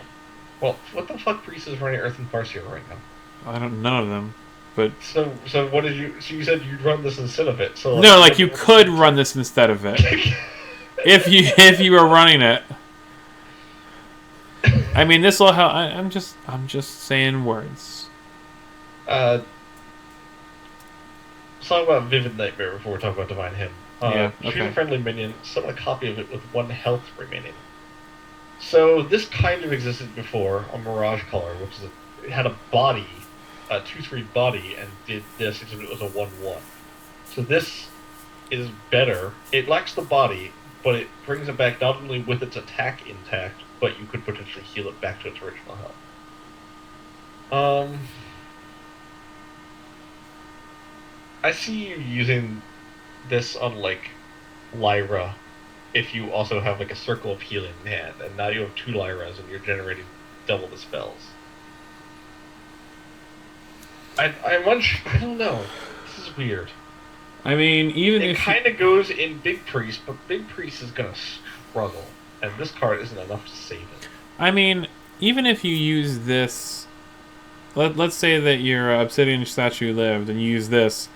Well, what the fuck priest is running Earthen Farseer right now? I don't none of them. But so what did you? So you said you'd run this instead of it. So no, like you could run this instead of it if you were running it. I mean, this will help. I'm just saying words. Let's talk about Vivid Nightmare before we talk about Divine Hymn. Yeah, okay. Choose a friendly minion, summon a copy of it with 1 health remaining. So this kind of existed before on Mirage Color, which is it had a body, a 2/3 body, and did this except it was a 1/1. So this is better. It lacks the body, but it brings it back not only with its attack intact, but you could potentially heal it back to its original health. I see you using this on, like, Lyra, if you also have, like, a Circle of Healing in hand, and now you have 2 Lyras and you're generating double the spells. I don't know. This is weird. I mean, even if... It kind of goes in Big Priest, but Big Priest is going to struggle, and this card isn't enough to save it. I mean, even if you use this... Let's say that your Obsidian statue lived, and you use this...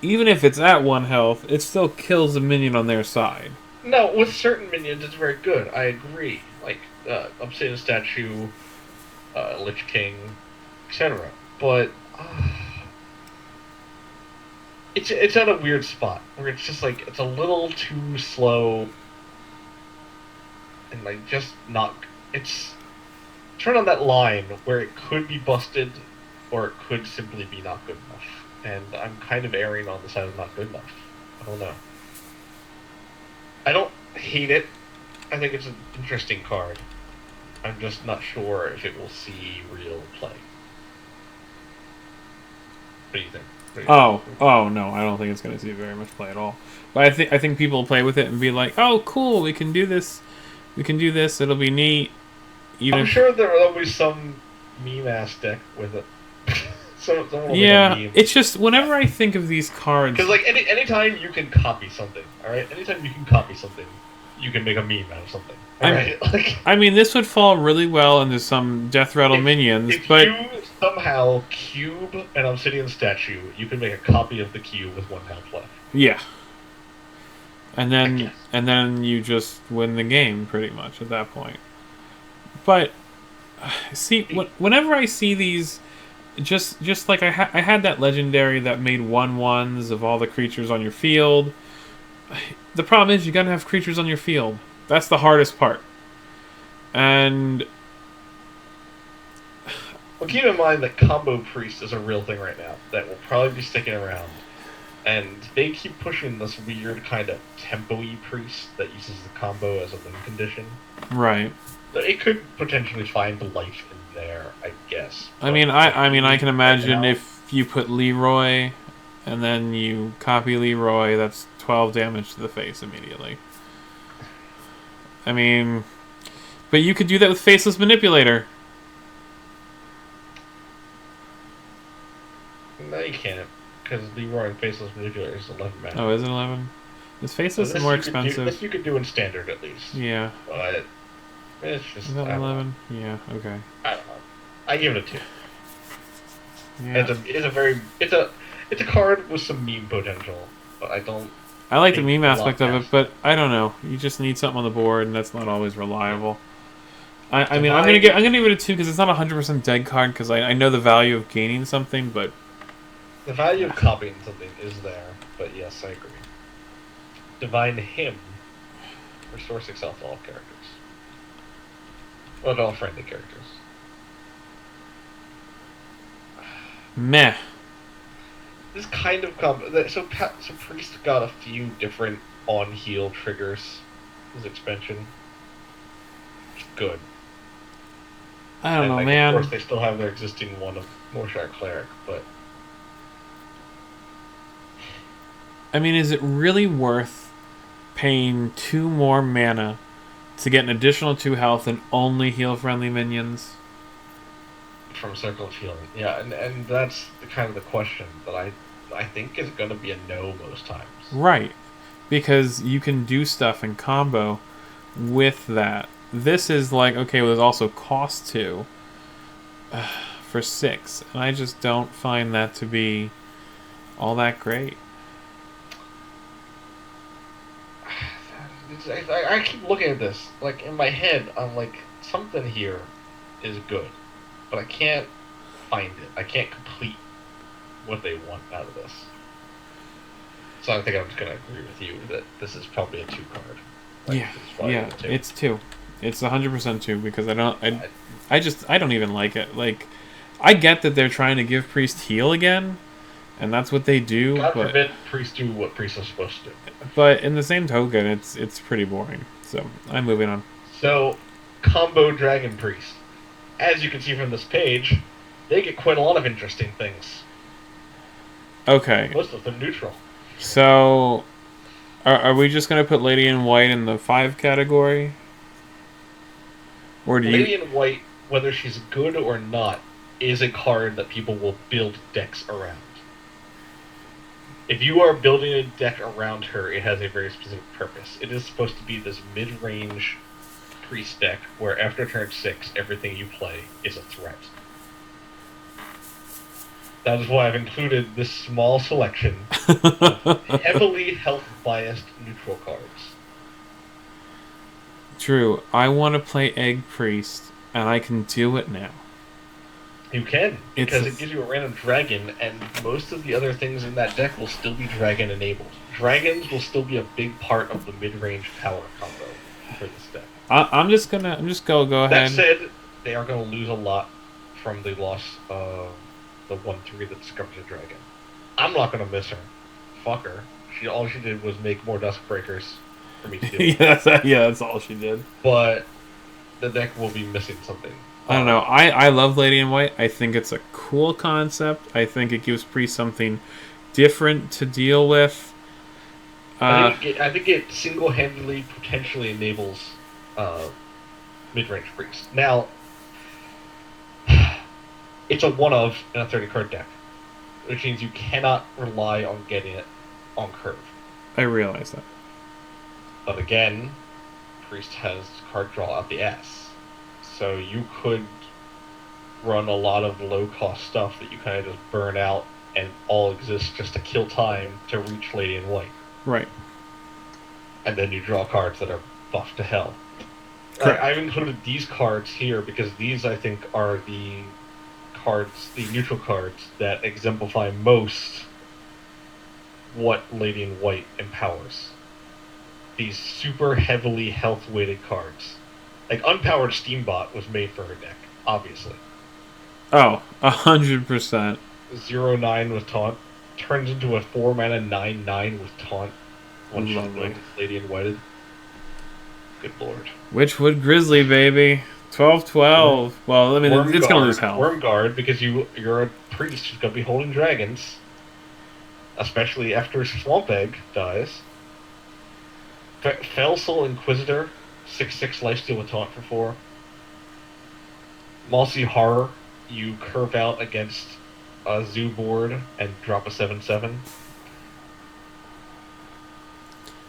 Even if it's at 1 health, it still kills a minion on their side. No, with certain minions, it's very good. I agree. Like, Obsidian Statue, Lich King, etc. But, it's at a weird spot, where it's just, like, it's a little too slow, and, like, just not... It's right on that line where it could be busted, or it could simply be not good enough. And I'm kind of erring on the side of not good enough. I don't know. I don't hate it. I think it's an interesting card. I'm just not sure if it will see real play. What do you think? Oh no, I don't think it's going to see very much play at all. But I think people will play with it and be like, oh, cool, we can do this. It'll be neat. I'm sure there will always some meme-ass deck with it. Yeah, it's just whenever I think of these cards, because like anytime you can copy something, all right. Anytime you can copy something, you can make a meme out of something. I mean, this would fall really well into some Death Rattle minions, but you somehow cube an Obsidian Statue, you can make a copy of the cube with 1 health left. Yeah, and then you just win the game pretty much at that point. But see, whenever I see these. Just like I had that legendary that made 1/1s of all the creatures on your field. The problem is you gotta have creatures on your field. That's the hardest part. And Well, keep in mind that combo priest is a real thing right now that will probably be sticking around. And they keep pushing this weird kind of tempo-y priest that uses the combo as a win condition. Right. So it could potentially find life in there, I guess. I mean, I can imagine if you put Leroy, and then you copy Leroy, that's 12 damage to the face immediately. I mean, but you could do that with Faceless Manipulator. No, you can't, because Leroy and Faceless Manipulator is 11 mana. Oh, is it 11? Is Faceless more expensive? This you could do in Standard, at least. Yeah. But it's just... Is that 11? Yeah, okay. I don't know. I give it a 2. Yeah. It's a card with some meme potential, but I don't... I like the meme aspect of it, but I don't know. You just need something on the board, and that's not always reliable. I mean, I'm gonna give it a 2 because it's not 100% dead card because I know the value of gaining something, but the value of copying something is there. But yes, I agree. Divine Hymn restores 6 health to all characters. Well, to all friendly characters. Meh. This kind of so Priest got a few different on-heal triggers. His expansion. It's good. I don't know, man. Of course, they still have their existing one of Morshire Cleric, but... I mean, is it really worth paying 2 more mana to get an additional 2 health and only heal friendly minions? From Circle of Healing. Yeah, and that's the question that I think is going to be a no most times. Right. Because you can do stuff in combo with that. This is like, okay, well, there's also cost 2 for 6. And I just don't find that to be all that great. I keep looking at this. Like, in my head, I'm like, something here is good. But I can't find it. I can't complete what they want out of this. So I think I'm just going to agree with you that this is probably a 2 card. Like, it's 2. It's 100% 2 because I don't even like it. Like, I get that they're trying to give Priest heal again, and that's what they do. God forbid Priest do what Priest is supposed to do. But in the same token, it's pretty boring. So I'm moving on. So, combo Dragon Priest. As you can see from this page, they get quite a lot of interesting things. Okay. Most of them neutral. So, are we just going to put Lady in White in the 5 category? Or do Lady in White, whether she's good or not, is a card that people will build decks around. If you are building a deck around her, it has a very specific purpose. It is supposed to be this mid-range Priest deck where after turn 6, everything you play is a threat. That is why I've included this small selection of heavily health-biased neutral cards. True. I want to play Egg Priest, and I can do it now. You can, because it gives you a random dragon, and most of the other things in that deck will still be dragon-enabled. Dragons will still be a big part of the mid-range power combo for this deck. I'm just go ahead. That said, they are going to lose a lot from the loss of the 1/3 that discovers a dragon. I'm not going to miss her. Fuck her. All she did was make more Duskbreakers for me to do. That's all she did. But the deck will be missing something. I don't know. I love Lady in White. I think it's a cool concept. I think it gives Priest something different to deal with. I think it single-handedly potentially enables mid-range Priest. Now, it's a one-of in a 30-card deck, which means you cannot rely on getting it on curve. I realize that. But again, Priest has card draw out the ass. So you could run a lot of low-cost stuff that you kind of just burn out and all exists just to kill time to reach Lady in White. Right. And then you draw cards that are buffed to hell. I've included these cards here because these, I think, are the neutral cards that exemplify most what Lady in White empowers. These super heavily health-weighted cards. Like, Unpowered Steambot was made for her deck, obviously. Oh, 100%. 0/9 with taunt. Turns into a 4 mana 9/9 with taunt. Once she's Lovely. Lady in Whited. Good lord. Witchwood Grizzly, baby. 12/12. Well, I mean, it's going to lose health. Worm Guard, because you're a priest who's going to be holding dragons. Especially after Swamp Egg dies. Fellsoul Inquisitor, 6/6 lifesteal with taunt for 4. Mossy Horror, you curve out against a zoo board and drop a 7/7.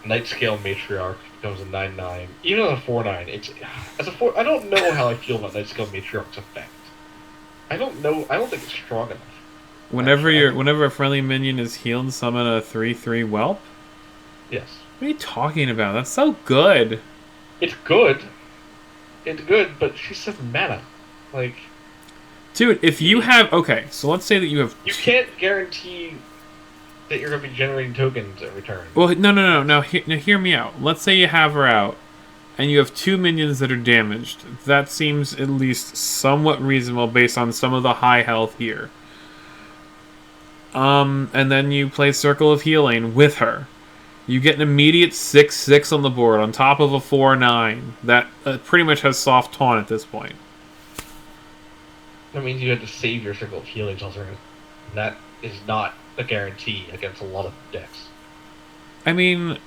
Nightscale Matriarch becomes a 9/9. Even as a 4/9, it's as a 4. I don't know how I feel about Nightscale Matriarch's effect. I don't know. I don't think it's strong enough. Whenever a friendly minion is healed, summon a 3/3 whelp. Yes. What are you talking about? That's so good. It's good. It's good, but she's 7 mana. Like, dude, if you have so let's say that you have. You can't guarantee that you're going to be generating tokens every turn. Well, no. Now, hear me out. Let's say you have her out, and you have 2 minions that are damaged. That seems at least somewhat reasonable based on some of the high health here. And then you play Circle of Healing with her. You get an immediate 6/6 on the board on top of a 4/9 that pretty much has soft taunt at this point. That means you have to save your Circle of Healing also, and that is not a guarantee against a lot of decks. I mean,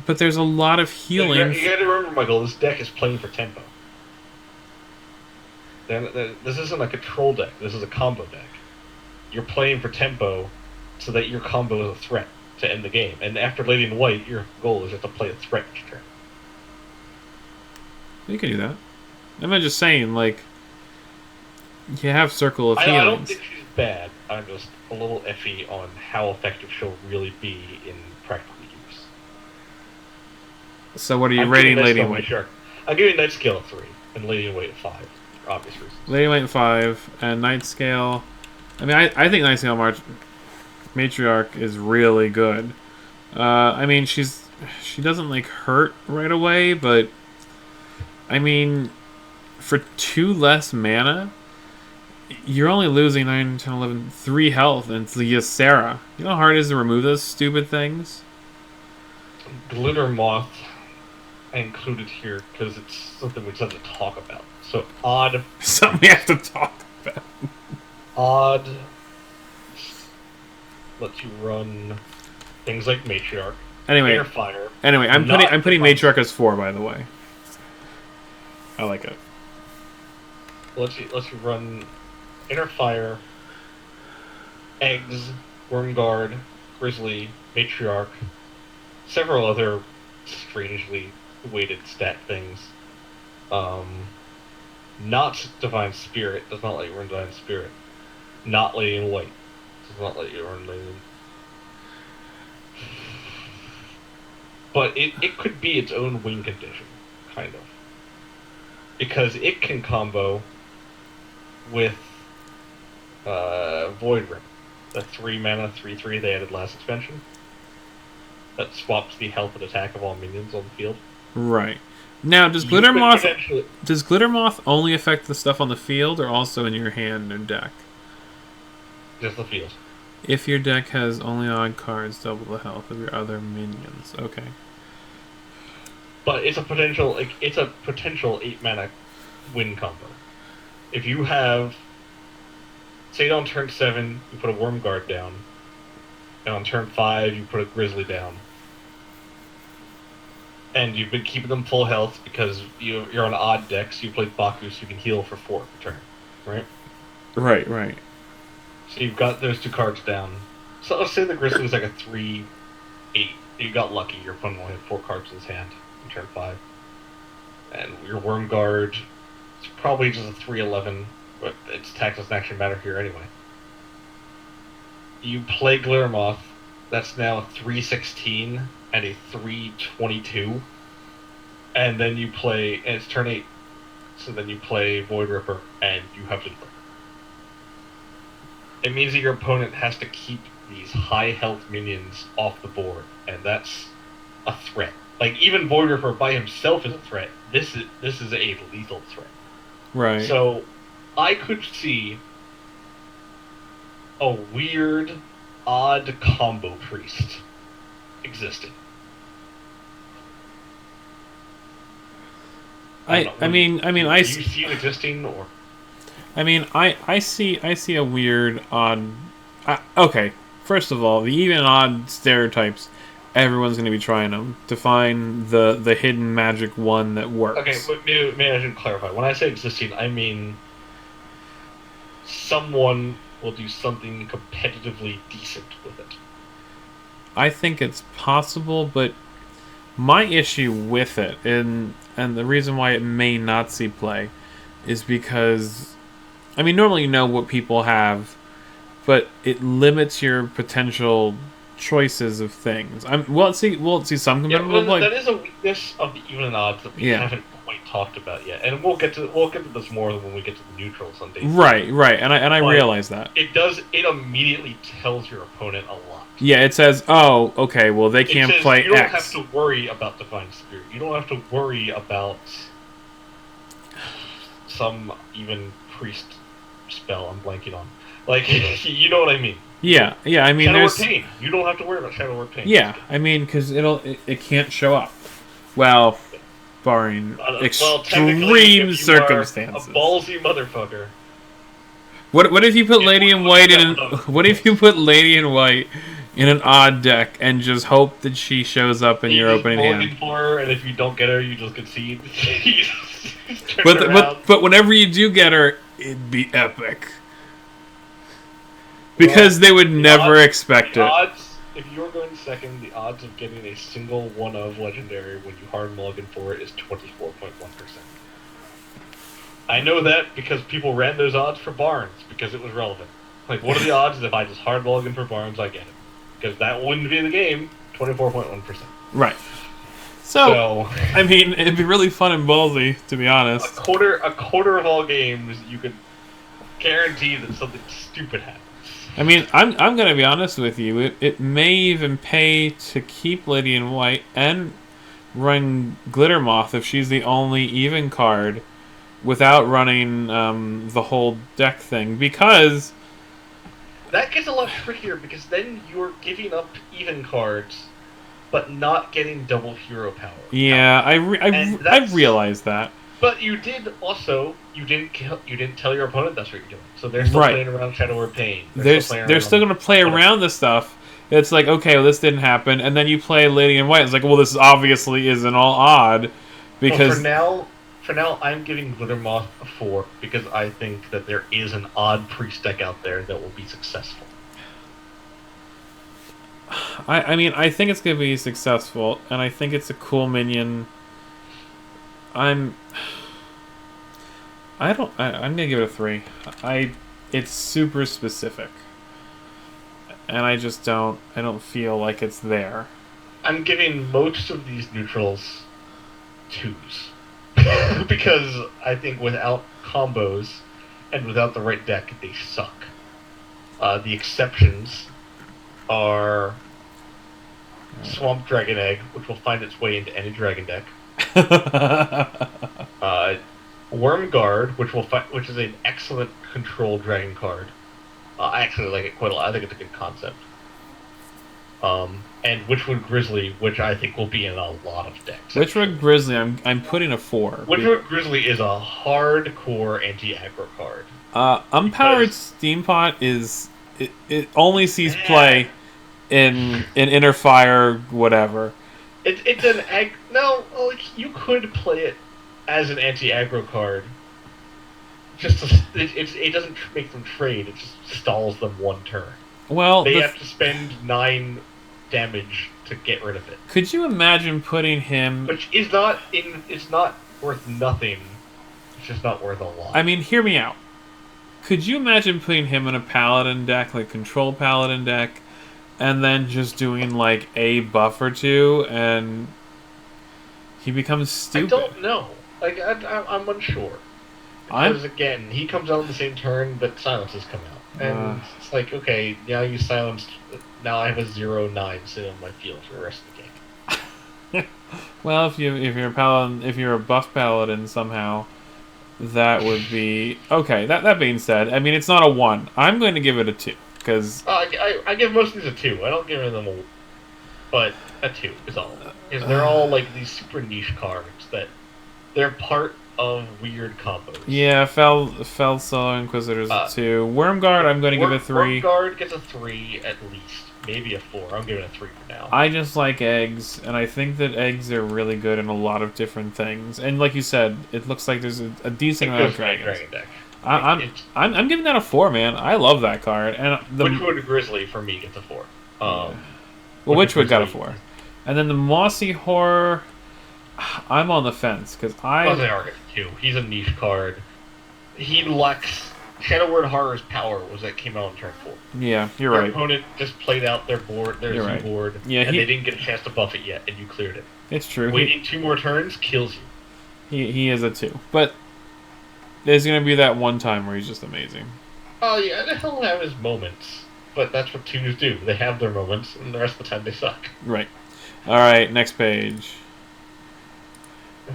but there's a lot of healing. You gotta remember, Michael, this deck is playing for tempo. This isn't a control deck, this is a combo deck. You're playing for tempo so that your combo is a threat to end the game. And after Lady in White, your goal is just to play a threat each turn. You can do that. I'm not just saying, like, you have Circle of Healing. I don't think she's bad. I'm just a little iffy on how effective she'll really be in practical use. So what are you rating Lady in White? Sure. I'll give you Nightscale at 3 and Lady in White at 5, for obvious reasons. Lady in White at 5 and Nightscale. I mean, I think Nightscale Matriarch is really good. I mean, she doesn't like hurt right away, but I mean, for 2 less mana, you're only losing 9, 10, 11, 3 health, and it's the Ysera. You know how hard it is to remove those stupid things? Glitter Moth I included here because it's something we just have to talk about. So, odd. Something we have to talk about. Odd lets you run things like Matriarch. Anyway, Fire. Anyway, I'm putting Matriarch as 4, by the way. I like it. Lets you run Inner Fire, Eggs, Wormguard, Grizzly, Matriarch, several other strangely weighted stat things. Not Divine Spirit does not let you run Divine Spirit. Not Lady in White does not let you run Lady in. But it could be its own win condition, kind of. Because it can combo with Void Rip, the 3 mana 3/3 they added last expansion. That swaps the health and attack of all minions on the field. Right. Now, does Glitter Moth only affect the stuff on the field, or also in your hand and deck? Just the field. If your deck has only odd cards, double the health of your other minions. Okay. But it's a potential 8 mana win combo. If you have, say on turn 7 you put a Wormguard down, and on turn 5 you put a Grizzly down, and you've been keeping them full health because you're on odd decks, you played Baku so you can heal for 4 per turn, right? Right. So you've got those 2 cards down. So let's say the Grizzly was like a 3/8. You got lucky, your opponent only had 4 cards in his hand in turn 5. And your Wormguard, it's probably just a 3/11, but its attack doesn't actually matter here anyway. You play Glittermoth, that's now a 3/16 and a 3/22, and then you play, and it's turn 8, so then you play Void Ripper, and you have to. It means that your opponent has to keep these high health minions off the board, and that's a threat. Like, even Void Ripper by himself is a threat. This is a lethal threat. Right. So, I could see a weird, odd combo priest existing. I mean, do you see it existing, or? I mean, I see a weird odd. Okay, first of all, the even and odd stereotypes. Everyone's going to be trying them to find the hidden magic one that works. Okay, but maybe I should clarify. When I say existing, I mean someone will do something competitively decent with it. I think it's possible, but my issue with it, and the reason why it may not see play, is because, I mean, normally you know what people have, but it limits your potential choices of things. We'll see some competitive play. That is a weakness of the even and odds that we haven't quite talked about yet, and we'll get to this more when we get to the neutrals on day 3. Right, and I realize that it immediately tells your opponent a lot. Yeah, it says, oh, okay, well they can't play X. You don't have to worry about Divine Spirit. You don't have to worry about some even priest spell I'm blanking on. Like, you know what I mean? Yeah. I mean, Shadow Word Pain. You don't have to worry about Shadow Word Pain. Yeah, I mean, because it can't show up. Well, barring extreme circumstances. A ballsy motherfucker. What if you put Lady in White in an odd deck and just hope that she shows up in your opening hand? For her, and if you don't get her, you just concede. but whenever you do get her, it'd be epic. Because they would never expect it. If you're going second, the odds of getting a single one of legendary when you hard mulligan for it is 24.1%. I know that because people ran those odds for Barnes because it was relevant. Like, what are the odds if I just hard mulligan for Barnes, I get it? Because that wouldn't be the game. 24.1%. Right. So, I mean, it'd be really fun and ballsy, to be honest. A quarter of all games, you could guarantee that something stupid happens. I mean, I'm gonna be honest with you. It may even pay to keep Lady in White and run Glitter Moth if she's the only even card, without running the whole deck thing, because that gets a lot trickier. Because then you're giving up even cards, but not getting double hero power. Yeah, I realize that. But you did also you didn't tell your opponent that's what you're doing. So they're still playing around Shadow Word Pain. They're still going to play around the stuff. It's like, okay, well, this didn't happen, and then you play Lady in White. It's like, well, this obviously isn't all odd, because for now, I'm giving Glitter Moth a 4 because I think that there is an odd priest deck out there that will be successful. I mean, I think it's going to be successful, and I think it's a cool minion. I'm gonna give it a 3. It's super specific, and I don't feel like it's there. I'm giving most of these neutrals 2s because I think without combos and without the right deck, they suck. The exceptions are Swamp Dragon Egg, which will find its way into any dragon deck. Worm Guard, which is an excellent control dragon card. I actually like it quite a lot. I think it's a good concept. And Witchwood Grizzly, which I think will be in a lot of decks. Witchwood Grizzly, I'm putting a 4. Witchwood Grizzly is a hardcore anti-aggro card. Unpowered Steampot is it only sees play in Inner Fire, whatever. It's an like you could play it as an anti-aggro card. It doesn't make them trade. It just stalls them one turn. Well, they have to spend 9 damage to get rid of it. Could you imagine putting him? Which is not It's not worth nothing. It's just not worth a lot. I mean, hear me out. Could you imagine putting him in a Paladin deck, like Control Paladin deck, and then just doing like a buff or 2, and he becomes stupid? I don't know. Like I'm unsure. Because again, he comes out on the same turn, but silences come out, and it's like, okay, now you silenced. Now I have a 0/9 sitting on my field for the rest of the game. Well, if you're a paladin, if you're a buff paladin somehow, That would be okay. That being said, I mean it's not a 1. I'm going to give it a 2 because I give most of these a 2. I don't give them a, but a 2 is all. Because they're all like these super niche cards that they're part of weird combos. yeah, Fell Solar Inquisitor's a 2. Wormguard, I'm going to give it a 3. Wormguard gets a 3 at least, maybe a 4. I'm giving it a 3 for now. I just like eggs, and I think that eggs are really good in a lot of different things. And like you said, it looks like there's a decent amount of dragons. Dragon deck. I'm giving that a 4, man. I love that card. And the Witchwood Grizzly for me gets a 4. Well, Witchwood got a 4, and then the Mossy Horror. I'm on the fence because Mossy Horror gets a 2. He's a niche card. He lacks Shadow Word Horror's power was that came out on turn 4. Yeah, you're Your right. opponent just played out their board, their Z board, Yeah, and they didn't get a chance to buff it yet, and you cleared it. It's true. Waiting 2 more turns kills you. He is a 2, but there's gonna be that one time where he's just amazing. Oh yeah, he'll have his moments, but that's what 2s do. They have their moments, and the rest of the time they suck. Right. All right, next page.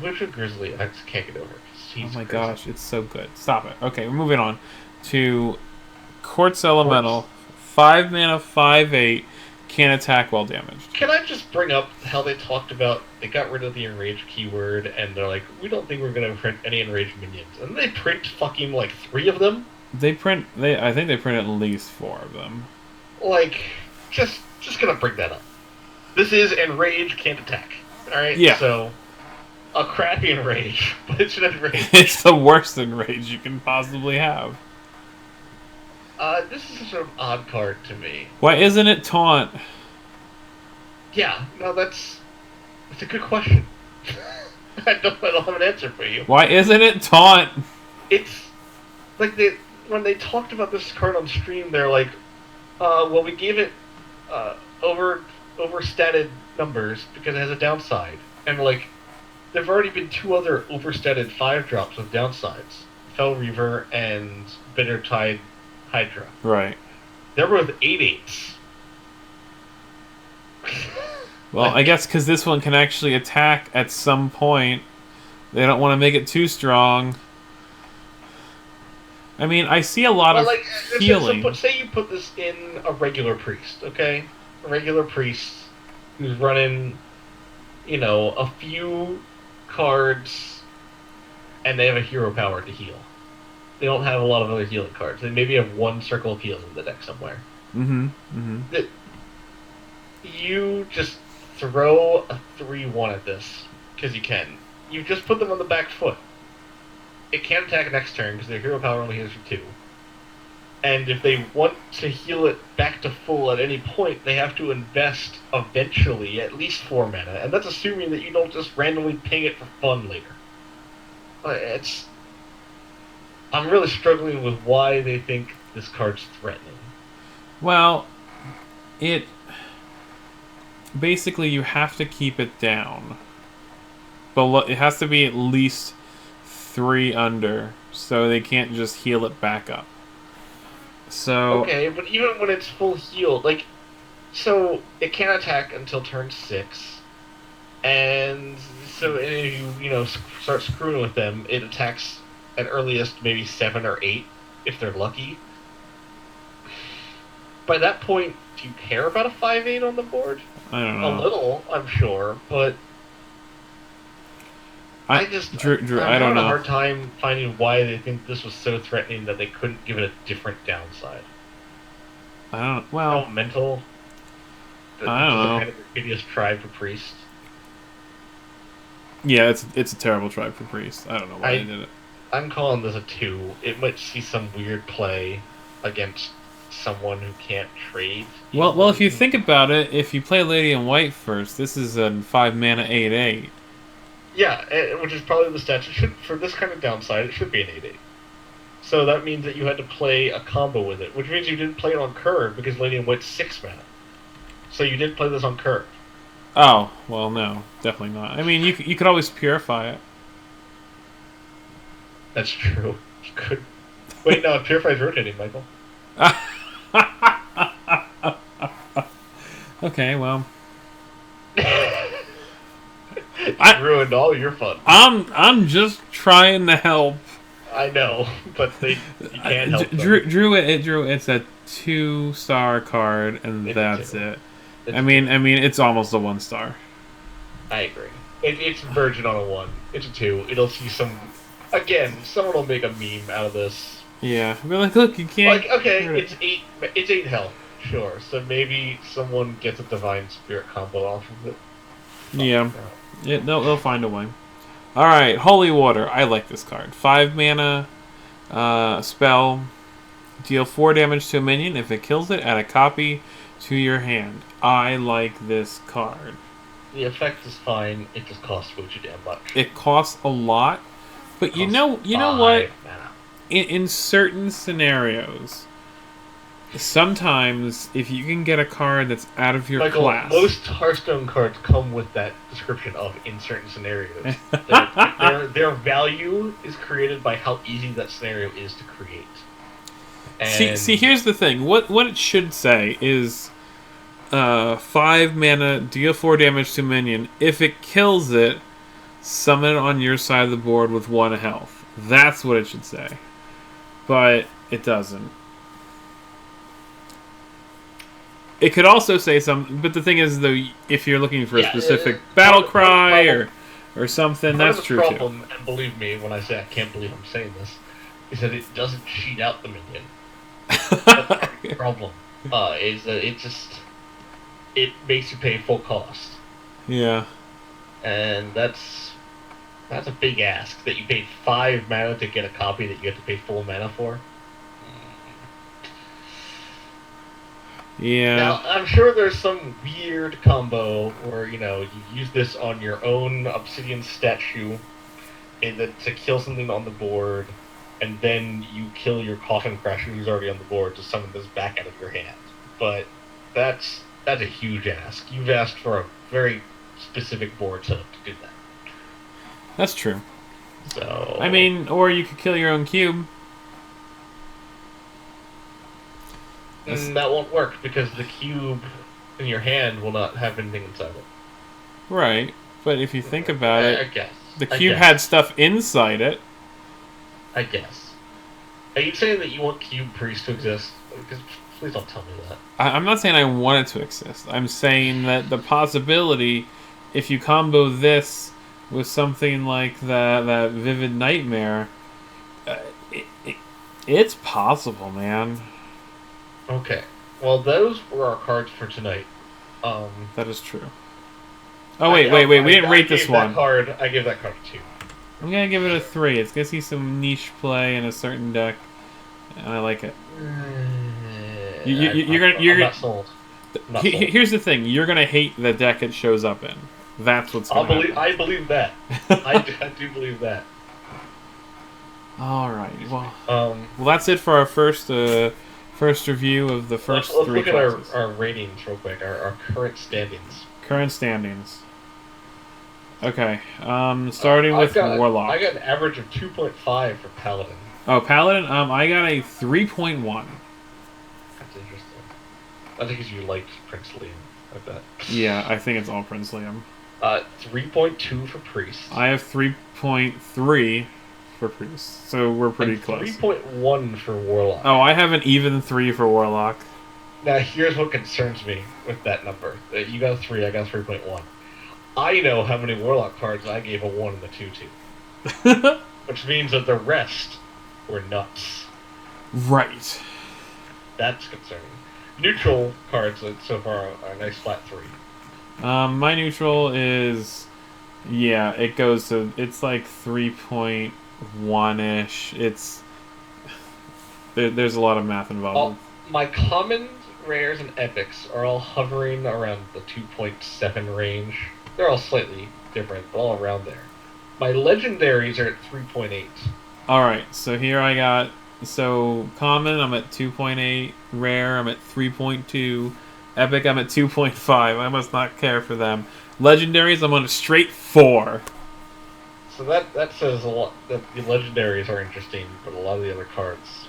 Witchwood Grizzly, I just can't get over it. Oh my gosh, it's so good. Stop it. Okay, we're moving on to Quartz Elemental. 5 mana, 5/8, can't attack while damaged. Can I just bring up how they talked about they got rid of the enraged keyword, and they're like, we don't think we're gonna print any enraged minions, and they print fucking like 3 of them. I think they print at least 4 of them. Like, just gonna bring that up. This is enraged, can't attack. All right. Yeah. So. A crappy enrage, but it's an enrage. It's the worst enrage you can possibly have. This is a sort of odd card to me. Why isn't it taunt? Yeah, no, that's a good question. I don't have an answer for you. Why isn't it taunt? It's like when they talked about this card on stream, they're like, well, we gave it overstated numbers because it has a downside, and like. There've already been 2 other overstated 5-drops with downsides. Fell Reaver and Bittertide Hydra. Right. They're both 8/8s. Well, I guess because this one can actually attack at some point. They don't want to make it too strong. I mean, I see a lot of healing. So say you put this in a regular priest, okay? A regular priest who's running, a few cards, and they have a hero power to heal. They don't have a lot of other healing cards. They maybe have 1 Circle of Heals in the deck somewhere. That you just throw a 3/1 at this, because you can. You just put them on the back foot. It can attack next turn, because their hero power only heals for 2. And if they want to heal it back to full at any point, they have to invest eventually at least 4 mana, and that's assuming that you don't just randomly ping it for fun later. I'm really struggling with why they think this card's threatening. Well, basically you have to keep it down. But it has to be at least 3 under, so they can't just heal it back up. So okay, but even when it's full healed, so it can't attack until turn 6, and so if you start screwing with them, it attacks at earliest maybe 7 or 8 if they're lucky. By that point, do you care about a 5/8 on the board? I don't know. A little, I'm sure, but Drew, I don't know. I'm having a hard time finding why they think this was so threatening that they couldn't give it a different downside. I don't. Well, mental. I don't know. Kind of a hideous tribe for priest. Yeah, it's a terrible tribe for priest. I don't know why they did it. I'm calling this a 2. It might see some weird play against someone who can't trade. Well, if you think about it, if you play Lady in White first, this is a 5 mana 8/8. Yeah, which is probably the stats. For this kind of downside, it should be an 8/8. So that means that you had to play a combo with it, which means you didn't play it on curve because Lady in White's 6 mana. So you did play this on curve. Oh, well, no, definitely not. I mean, you could always purify it. That's true. You could. Wait, no, Purify's rotating, Michael. Okay, well. I ruined all your fun. I'm just trying to help. I know, but you can't help them. It's a 2-star card, and that's it. It's I mean, it's almost a 1-star. I agree. It's virgin on a 1. It's a 2. It'll see some. Again, someone will make a meme out of this. Yeah, be like, look, you can't. Like, okay, it's 8. It's 8 health, sure. So maybe someone gets a Divine Spirit combo off of it. Yeah, they'll find a way. All right, Holy Water. I like this card. 5 mana, spell. Deal 4 damage to a minion. If it kills it, add a copy to your hand. I like this card. The effect is fine. It just costs way too damn much. It costs a lot, but you know what? In certain scenarios, sometimes if you can get a card that's out of your class, most Hearthstone cards come with that description of in certain scenarios. their value is created by how easy that scenario is to create. And see, here's the thing. What it should say is 5 mana, deal 4 damage to minion. If it kills it, summon it on your side of the board with 1 health. That's what it should say. But it doesn't. It could also say something, but the thing is, though, if you're looking for a specific battle cry or something, that's true too. And believe me, when I say I can't believe I'm saying this, is that it doesn't cheat out the minion. That's the problem. Is that it makes you pay full cost. Yeah. And that's a big ask, that you pay 5 mana to get a copy that you have to pay full mana for. Yeah. Now, I'm sure there's some weird combo where, you use this on your own Obsidian statue to kill something on the board, and then you kill your Coffin Crasher who's already on the board to summon this back out of your hand. But that's a huge ask. You've asked for a very specific board setup to do that. That's true. So I mean, or you could kill your own cube. That won't work because the cube in your hand will not have anything inside it. Right, but if you think about it, I guess the cube had stuff inside it. I guess. Are you saying that you want Cube Priest to exist? Because please don't tell me that. I'm not saying I want it to exist. I'm saying that the possibility, if you combo this with something like that Vivid Nightmare, it's possible, man. Okay. Well, those were our cards for tonight. That is true. Oh, wait. We didn't rate this one. I gave that card a 2. I'm going to give it a 3. It's going to see some niche play in a certain deck, and I like it. I'm not sold. Here's the thing. You're going to hate the deck it shows up in. That's what's going to happen. I believe that. I do believe that. All right. Well, that's it for our first review of the first let's 3 look classes. at our ratings real quick. Our current standings. Current standings. Okay. Starting with Warlock. I got an average of 2.5 for Paladin. Oh, Paladin. I got a 3.1. That's interesting. I think because you liked Prince Liam, I bet. Yeah, I think it's all Prince Liam. 3.2 for Priest. I have 3.3 for Priest, so we're pretty close. 3.1 for Warlock. Oh, I have an even 3 for Warlock. Now, here's what concerns me with that number. You got a 3, I got a 3.1. I know how many Warlock cards I gave a 1 and a 2 to. Which means that the rest were nuts. Right. That's concerning. Neutral cards so far are a nice flat 3. My neutral is... Yeah, it goes to... It's like 3.1-ish. It's... There's a lot of math involved. My commons, rares, and epics are all hovering around the 2.7 range. They're all slightly different, but all around there. My legendaries are at 3.8. Alright, so here I got... So, common, I'm at 2.8. Rare, I'm at 3.2. Epic, I'm at 2.5. I must not care for them. Legendaries, I'm on a straight 4. So that says a lot that the legendaries are interesting, but a lot of the other cards...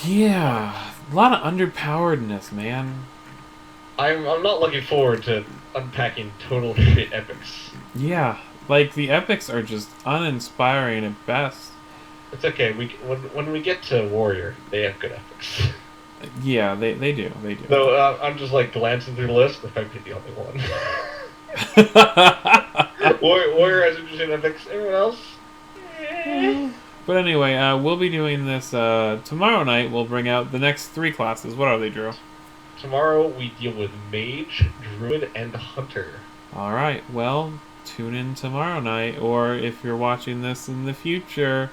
Yeah, a lot of underpoweredness, man. I'm not looking forward to unpacking total shit epics. Yeah, like the epics are just uninspiring at best. It's okay. When we get to warrior, they have good ethics. Yeah, they do. They do. So I'm just like glancing through the list. I might be the only one. Warrior has interesting ethics. Everyone else. But anyway, we'll be doing this tomorrow night. We'll bring out the next 3 classes. What are they, Drew? Tomorrow we deal with mage, druid, and hunter. All right. Well, tune in tomorrow night, or if you're watching this in the future,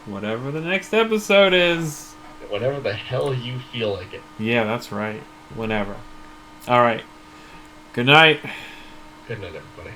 whatever the next episode is. Whenever the hell you feel like it. Yeah, that's right. Whenever. All right. Good night. Good night, everybody.